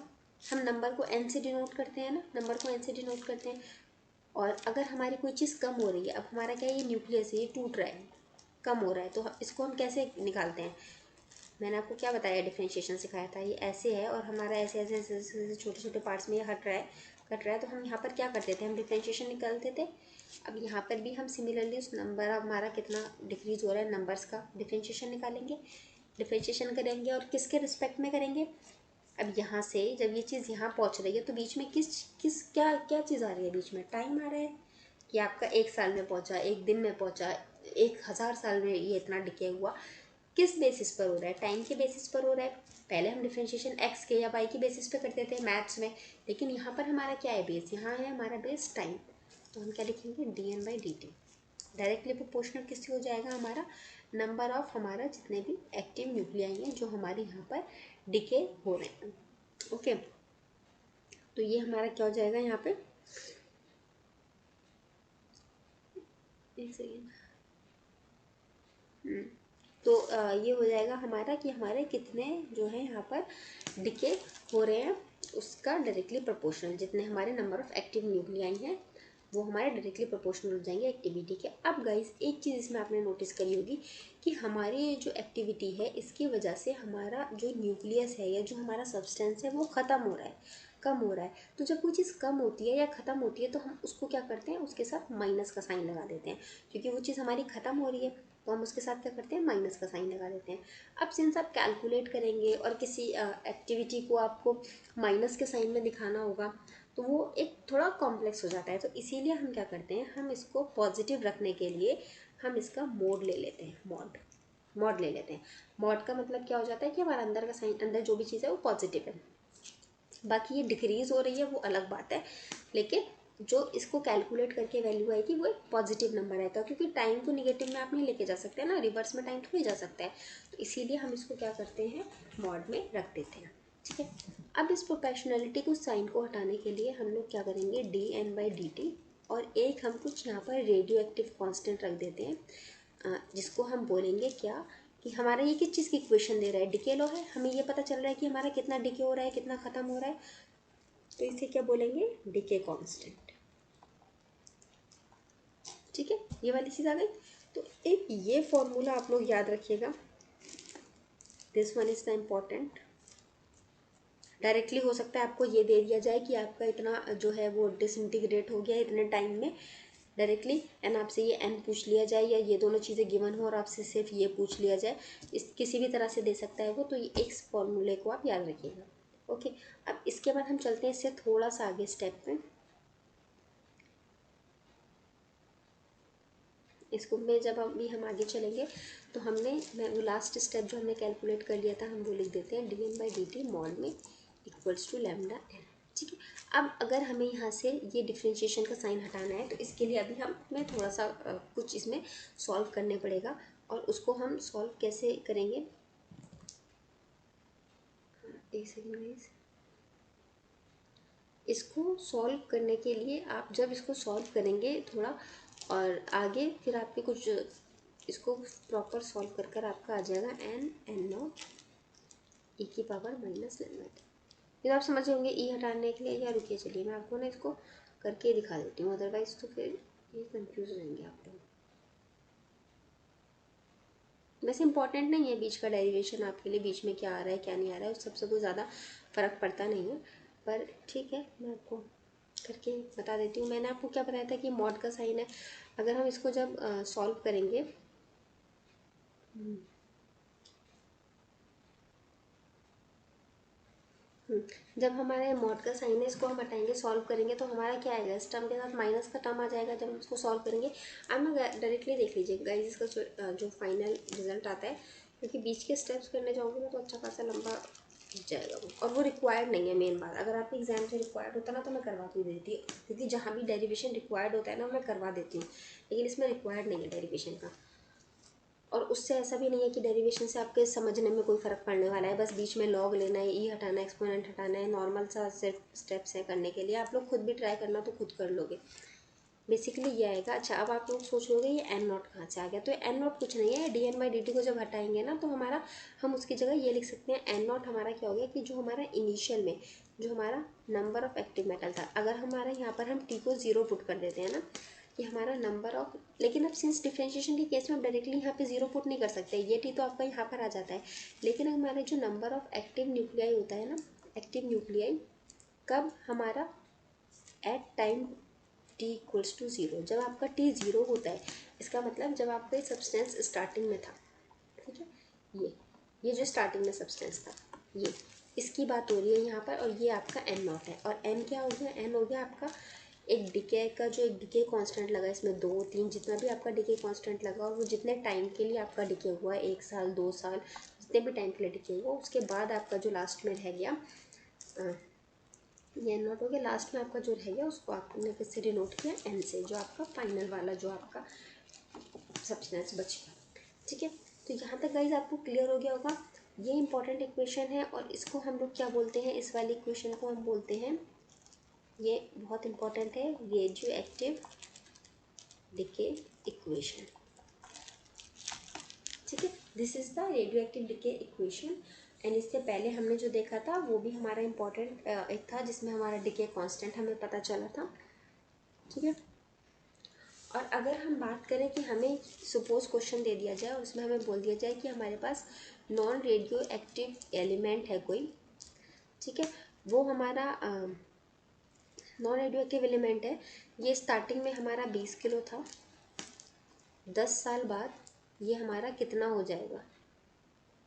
हम नंबर को n से डिनोट करते हैं ना, नंबर को n से डिनोट करते हैं। और अगर हमारी कोई चीज़ कम हो रही है, अब हमारा क्या है, ये न्यूक्लियस है, ये टूट रहा है, कम हो रहा है, तो इसको हम कैसे निकालते हैं। मैंने आपको क्या बताया, डिफ्रेंशिएशन सिखाया था, ये ऐसे है और हमारा ऐसे ऐसे ऐसे ऐसे छोटे छोटे पार्ट्स में ये कट रहा है, तो हम यहाँ पर क्या करते थे, हम डिफ्रेंशिएशन निकालते थे। अब यहाँ पर भी हम सिमिलरली उस नंबर, हमारा कितना डिक्रीज हो रहा है नंबर्स का डिफ्रेंशिएशन निकालेंगे, डिफ्रेंशिएशन करेंगे, और किसके रिस्पेक्ट में करेंगे। अब यहाँ से जब ये चीज़ यहाँ पहुँच रही है तो बीच में किस क्या क्या चीज़ आ रही है, बीच में टाइम आ रहा है कि आपका 1 साल में पहुँचा, 1 दिन में पहुँचा, 1000 साल में ये इतना डिके हुआ। किस बेसिस पर हो रहा है, टाइम के बेसिस पर हो रहा है। पहले हम डिफरेंशिएशन एक्स के या वाई के बेसिस पे करते थे मैथ्स में, लेकिन यहाँ पर हमारा क्या है बेस, यहाँ है हमारा बेस टाइम। तो हम क्या लिखेंगे, dn/dt डायरेक्टली प्रोपोर्शनल किससे हो जाएगा, हमारा नंबर ऑफ हमारा जितने भी एक्टिव न्यूक्लियाई हैं जो हमारे यहाँ पर डिके हो रहे हैं। ओके, तो ये हमारा क्या हो जाएगा यहाँ पे, एक सेकेंड, तो ये हो जाएगा हमारा कि हमारे कितने जो है यहाँ पर डिके हो रहे हैं उसका डायरेक्टली प्रोपोर्शनल, जितने हमारे नंबर ऑफ एक्टिव न्यूक्लियाई हैं वो हमारे डायरेक्टली प्रोपोर्शनल हो जाएंगे एक्टिविटी के। अब गाइस एक चीज़ इसमें आपने नोटिस करी होगी कि हमारी जो एक्टिविटी है इसकी वजह से हमारा जो न्यूक्लियस है या जो हमारा सब्सटेंस है वो ख़त्म हो रहा है, कम हो रहा है। तो जब कोई चीज़ कम होती है या ख़त्म होती है तो हम उसको क्या करते हैं, उसके साथ माइनस का साइन लगा देते हैं, क्योंकि वो चीज़ हमारी ख़त्म हो रही है तो हम उसके साथ क्या करते हैं, माइनस का साइन लगा देते हैं। अब सिंस आप कैलकुलेट करेंगे और किसी एक्टिविटी को आपको माइनस के साइन में दिखाना होगा, तो वो एक थोड़ा कॉम्प्लेक्स हो जाता है। तो इसीलिए हम क्या करते हैं, हम इसको पॉजिटिव रखने के लिए हम इसका मोड ले लेते हैं, मॉड ले लेते हैं। मॉड का मतलब क्या हो जाता है कि हमारा अंदर का साइन, अंदर जो भी चीज़ है वो पॉजिटिव है। बाकी ये डिक्रीज़ हो रही है वो अलग बात है, लेकिन जो इसको कैलकुलेट करके वैल्यू आएगी वो एक पॉजिटिव नंबर आएगा, क्योंकि टाइम को निगेटिव में आप नहीं लेके जा सकते ना, रिवर्स में टाइम थोड़ी जा सकता है। तो इसीलिए हम इसको क्या करते हैं, मॉड में रख देते हैं। ठीक है, अब इस प्रोपोर्शनलिटी को, साइन को हटाने के लिए हम लोग क्या करेंगे, dn/dt, और एक हम कुछ यहाँ पर रेडियो एक्टिव कॉन्स्टेंट रख देते हैं, जिसको हम बोलेंगे क्या, कि हमारा ये किस चीज़ की इक्वेशन दे रहा है, डिके लॉ है। हमें ये पता चल रहा है कि हमारा कितना डिके हो रहा है, कितना ख़त्म हो रहा है, तो इसे क्या बोलेंगे, डिके कांस्टेंट। ठीक है, ये वाली चीज़ आ गई। तो एक ये फॉर्मूला आप लोग याद रखिएगा, this one is the important. Directly हो सकता है आपको ये दे दिया जाए कि आपका इतना जो है वो डिसइंटीग्रेट हो गया इतने टाइम में डायरेक्टली, एंड आपसे ये एन पूछ लिया जाए, या ये दोनों चीज़ें गिवन हो और आपसे सिर्फ ये पूछ लिया जाए, इस किसी भी तरह से दे सकता है वो। तो ये एक फॉर्मूले को आप याद रखिएगा। ओके, अब इसके बाद हम चलते हैं इससे थोड़ा सा आगे स्टेप में। इसको में जब अभी हम आगे चलेंगे तो मैं वो लास्ट स्टेप जो हमने कैलकुलेट कर लिया था हम वो लिख देते हैं, dn/dt मॉड में इक्वल्स टू लैम्डा एन। ठीक है, अब अगर हमें यहाँ से ये डिफ्रेंशिएशन का साइन हटाना है तो इसके लिए अभी मैं थोड़ा सा कुछ इसमें सॉल्व करने पड़ेगा, और उसको हम सॉल्व कैसे करेंगे, एक सेकेंड गाइस। इसको सॉल्व करने के लिए आप जब इसको सॉल्व करेंगे थोड़ा और आगे, फिर आपके कुछ इसको प्रॉपर सॉल्व कर कर आपका आ जाएगा n0 e की पावर माइनस लैम्डा। फिर आप समझ होंगे ई हटाने के लिए, या रुकिए चलिए मैं आपको ना इसको करके दिखा देती हूँ, अदरवाइज तो फिर ये कंफ्यूज हो जाएंगे आप लोग। वैसे इंपॉर्टेंट नहीं है बीच का डेरिवेशन आपके लिए, बीच में क्या आ रहा है क्या नहीं आ रहा है, उस सबसे कोई ज़्यादा फ़र्क पड़ता नहीं है, पर ठीक है मैं आपको करके बता देती हूँ। मैंने आपको क्या बताया था कि मॉड का साइन है, अगर हम इसको जब सॉल्व करेंगे, जब हमारे मॉड का साइन है इसको हम हटाएंगे, सॉल्व करेंगे, तो हमारा क्या आएगा, इस टर्म के साथ माइनस का टर्म आ जाएगा जब हम इसको सॉल्व करेंगे। अब ना डायरेक्टली देख लीजिए गाइस इसका जो फाइनल रिजल्ट आता है, क्योंकि बीच के स्टेप्स करने जाओगे ना तो अच्छा खासा लंबा जाएगा वो, और वो रिक्वायर्ड नहीं है। मेन बात, अगर आपके एग्जाम से रिक्वायर्ड होता ना तो मैं करवा के देती, क्योंकि जहाँ भी डेरिवेशन रिक्वायर्ड होता है ना मैं करवा देती हूँ, लेकिन इसमें रिक्वायर्ड नहीं है डेरिवेशन का। और उससे ऐसा भी नहीं है कि डेरिवेशन से आपके समझने में कोई फ़र्क पड़ने वाला है, बस बीच में लॉग लेना है, ई हटाना है, एक्सपोनेंट हटाना है, नॉर्मल सा स्टेप्स है करने के लिए। आप लोग खुद भी ट्राई करना तो खुद कर लोगे, बेसिकली ये आएगा। अच्छा, अब आप लोग सोच लोगे ये एन नॉट कहाँ से आ गया, तो एन नॉट कुछ नहीं है, dn/dt को जब हटाएंगे ना तो हमारा, हम उसकी जगह ये लिख सकते हैं, एन नॉट हमारा क्या हो गया कि जो हमारा इनिशियल में जो हमारा नंबर ऑफ एक्टिव मेटल था, अगर हमारा यहाँ पर हम टी को 0 पुट कर देते हैं ना, ये हमारा नंबर ऑफ, लेकिन अब सिंस डिफ्रेंशिएशन के केस में आप डायरेक्टली यहाँ पे 0 पुट नहीं कर सकते, ये टी तो आपका यहाँ पर आ जाता है। लेकिन हमारे जो नंबर ऑफ एक्टिव न्यूक्लियाई होता है ना, एक्टिव न्यूक्लियाई कब हमारा, at time t equals to 0, जब आपका टी 0 होता है, इसका मतलब जब आपका ये सब्सटेंस स्टार्टिंग में था। ठीक है, ये जो स्टार्टिंग में सब्सटेंस था, ये इसकी बात हो रही है यहाँ पर, और ये आपका एन नॉट है। और एन क्या हो गया, एन हो गया आपका एक डिके का, जो एक डिके कांस्टेंट लगा इसमें 2 3 जितना भी आपका डिके कांस्टेंट लगा, और वो जितने टाइम के लिए आपका डिके हुआ है, 1 साल 2 साल, जितने भी टाइम के लिए डिके हुआ, उसके बाद आपका जो लास्ट में रह गया, ये एन नॉट हो गया, लास्ट में आपका जो रह गया उसको आपने किससे डिनोट किया, एन से, जो आपका फाइनल वाला जो आपका सब्सटेंस बचेगा। ठीक है, तो यहाँ तक गाइज आपको क्लियर हो गया होगा। ये इंपॉर्टेंट इक्वेशन है, और इसको हम लोग क्या बोलते हैं, इस वाली इक्वेशन को हम बोलते हैं, ये बहुत इंपॉर्टेंट है, रेडियो एक्टिव डिके इक्वेशन। ठीक है, this is the radio active decay equation. And इससे पहले हमने जो देखा था वो भी हमारा इंपॉर्टेंट एक था, जिसमें हमारा डिके कांस्टेंट हमें पता चला था। ठीक है, और अगर हम बात करें कि हमें सपोज क्वेश्चन दे दिया जाए और उसमें हमें बोल दिया जाए कि हमारे पास नॉन रेडियो एक्टिव एलिमेंट है कोई, ठीक है, वो हमारा नॉन रेडियो एक्टिव एलिमेंट है, ये स्टार्टिंग में हमारा 20 किलो था, 10 साल बाद ये हमारा कितना हो जाएगा।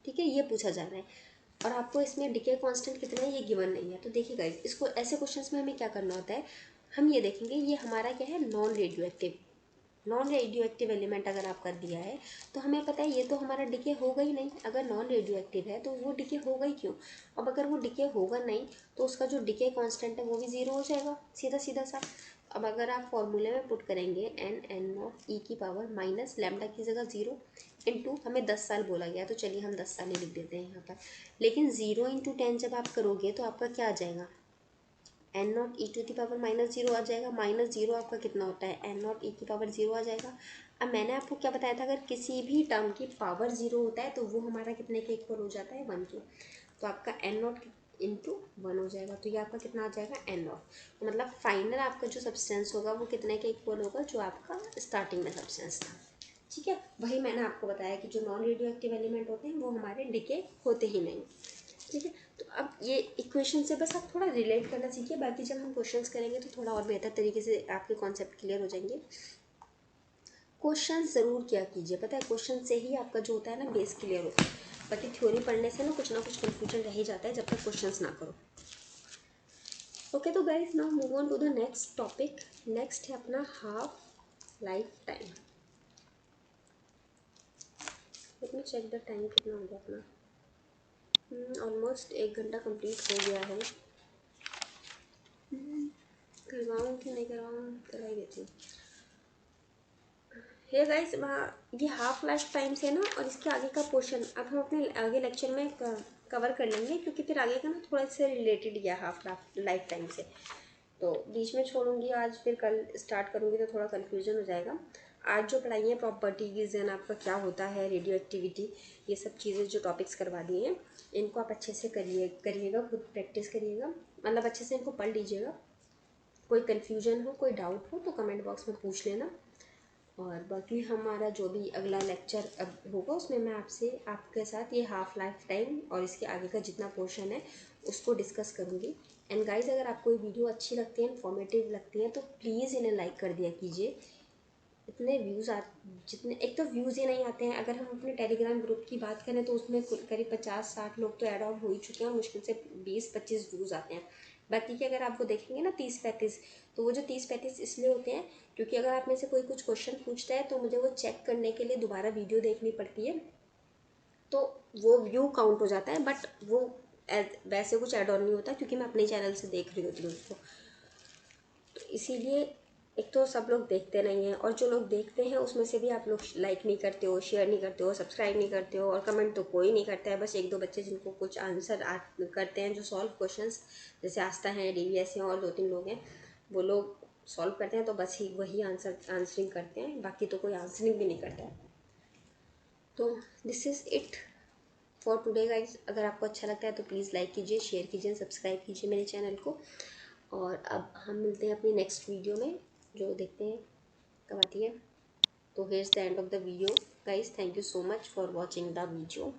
ठीक है, ये पूछा जा रहा है। और आपको इसमें डिके कांस्टेंट कितना है ये गिवन नहीं है। तो देखिए गाइस, इसको ऐसे क्वेश्चंस में हमें क्या करना होता है, हम ये देखेंगे ये हमारा क्या है, नॉन रेडियो एक्टिव एलिमेंट अगर आप कर दिया है तो हमें पता है ये तो हमारा डिके होगा ही नहीं। अगर नॉन रेडियो एक्टिव है तो वो डिके होगा ही क्यों। अब अगर वो डिके होगा नहीं तो उसका जो डिके कांस्टेंट है वो भी ज़ीरो हो जाएगा, सीधा सीधा सा। अब अगर आप फॉर्मूले में पुट करेंगे n(n)(e) माइनस लैम्डा की जगह 0 इंटू, हमें 10 साल बोला गया तो चलिए हम 10 साल ही लिख देते हैं यहाँ पर। लेकिन 0 इंटू 10 जब आप करोगे तो आपका क्या आ जाएगा, n(0)(e)⁻0 आ जाएगा। -0 आपका कितना होता है, n(0)(e)⁻0 आ जाएगा। अब मैंने आपको क्या बताया था, अगर किसी भी टर्म की पावर 0 होता है तो वो हमारा कितने के इक्वल हो जाता है, 1 के। तो आपका n0 इंटू 1 हो जाएगा, तो ये आपका कितना आ जाएगा, n0। तो मतलब फाइनल आपका जो सब्सटेंस होगा वो कितने के इक्वल होगा, जो आपका स्टार्टिंग में सब्सटेंस था। ठीक है, वही मैंने आपको बताया कि जो नॉन रेडियो एक्टिव एलिमेंट होते हैं वो हमारे डिके होते ही नहीं। ठीक है, तो अब ये इक्वेशन से बस आप थोड़ा रिलेट करना सीखिए, बाकी जब हम क्वेश्चंस करेंगे तो थोड़ा और बेहतर तरीके से आपके कॉन्सेप्ट क्लियर हो जाएंगे। क्वेश्चन ज़रूर किया कीजिए, पता है क्वेश्चन से ही आपका जो होता है ना बेस क्लियर होता है। बाकी थ्योरी पढ़ने से ना कुछ कन्फ्यूजन रह ही जाता है जब तक क्वेश्चंस ना करो। ओके, तो guys now move on to the next topic. Next है अपना half life time. Let me check the time कितना हो गया अपना। ऑलमोस्ट 1 घंटा कंप्लीट हो गया है। करवाऊँ कि नहीं करवाऊँ, करवा ही देती हूँ। हे गाइस, ये हाफ लाइफ टाइम से ना और इसके आगे का पोर्शन अब हम अपने आगे लेक्चर में कवर कर लेंगे, क्योंकि फिर आगे का ना थोड़ा से रिलेटेड गया हाफ लाइफ टाइम से। तो बीच में छोड़ूंगी आज, फिर कल स्टार्ट करूँगी तो थोड़ा कन्फ्यूजन हो जाएगा। आज जो पढ़ाई है प्रॉपर्टीज़ एंड आपका क्या होता है रेडियो एक्टिविटी, ये सब चीज़ें जो टॉपिक्स करवा दिए हैं इनको आप अच्छे से करिएगा, खुद प्रैक्टिस करिएगा, मतलब अच्छे से इनको पढ़ लीजिएगा। कोई कन्फ्यूजन हो, कोई डाउट हो तो कमेंट बॉक्स में पूछ लेना। और बाकी हमारा जो भी अगला लेक्चर अब होगा उसमें मैं आपके साथ ये हाफ लाइफ टाइम और इसके आगे का जितना पोर्शन है उसको डिस्कस करूँगी। एंड गाइज, अगर आपको ये वीडियो अच्छी लगती है, इन्फॉर्मेटिव लगती है तो प्लीज़ इन्हें लाइक कर दिया कीजिए। इतने व्यूज़ जितने एक तो व्यूज़ ही नहीं आते हैं। अगर हम अपने टेलीग्राम ग्रुप की बात करें तो उसमें करीब 50-60 लोग तो ऐड ऑन हो ही चुके हैं और मुश्किल से 20-25 व्यूज़ आते हैं। बाकी के अगर आप वो देखेंगे ना 30-35, तो वो जो 30-35 इसलिए होते हैं क्योंकि अगर आप में से कोई कुछ क्वेश्चन पूछता है तो मुझे वो चेक करने के लिए दोबारा वीडियो देखनी पड़ती है, तो वो व्यू काउंट हो जाता है। बट वो वैसे कुछ ऐड ऑन नहीं होता क्योंकि मैं अपने चैनल से देख रही होती हूँ उसको। तो इसीलिए एक तो सब लोग देखते नहीं हैं, और जो लोग देखते हैं उसमें से भी आप लोग लाइक नहीं करते हो, शेयर नहीं करते हो, सब्सक्राइब नहीं करते हो, और कमेंट तो कोई नहीं करता है। बस 1-2 बच्चे जिनको कुछ आंसर करते हैं, जो सॉल्व क्वेश्चंस जैसे आस्था हैं, DVS हैं और 2-3 लोग हैं, वो लोग सॉल्व करते हैं तो बस ही वही आंसरिंग करते हैं, बाकी तो कोई आंसरिंग भी नहीं करता है। तो this is it for today guys. अगर आपको अच्छा लगता है तो प्लीज़ लाइक कीजिए, शेयर कीजिए, सब्सक्राइब कीजिए मेरे चैनल को। और अब हम मिलते हैं अपनी नेक्स्ट वीडियो में, जो देखते हैं कब आती है। तो hairs the end of the video guys. Thank you so much for watching the video.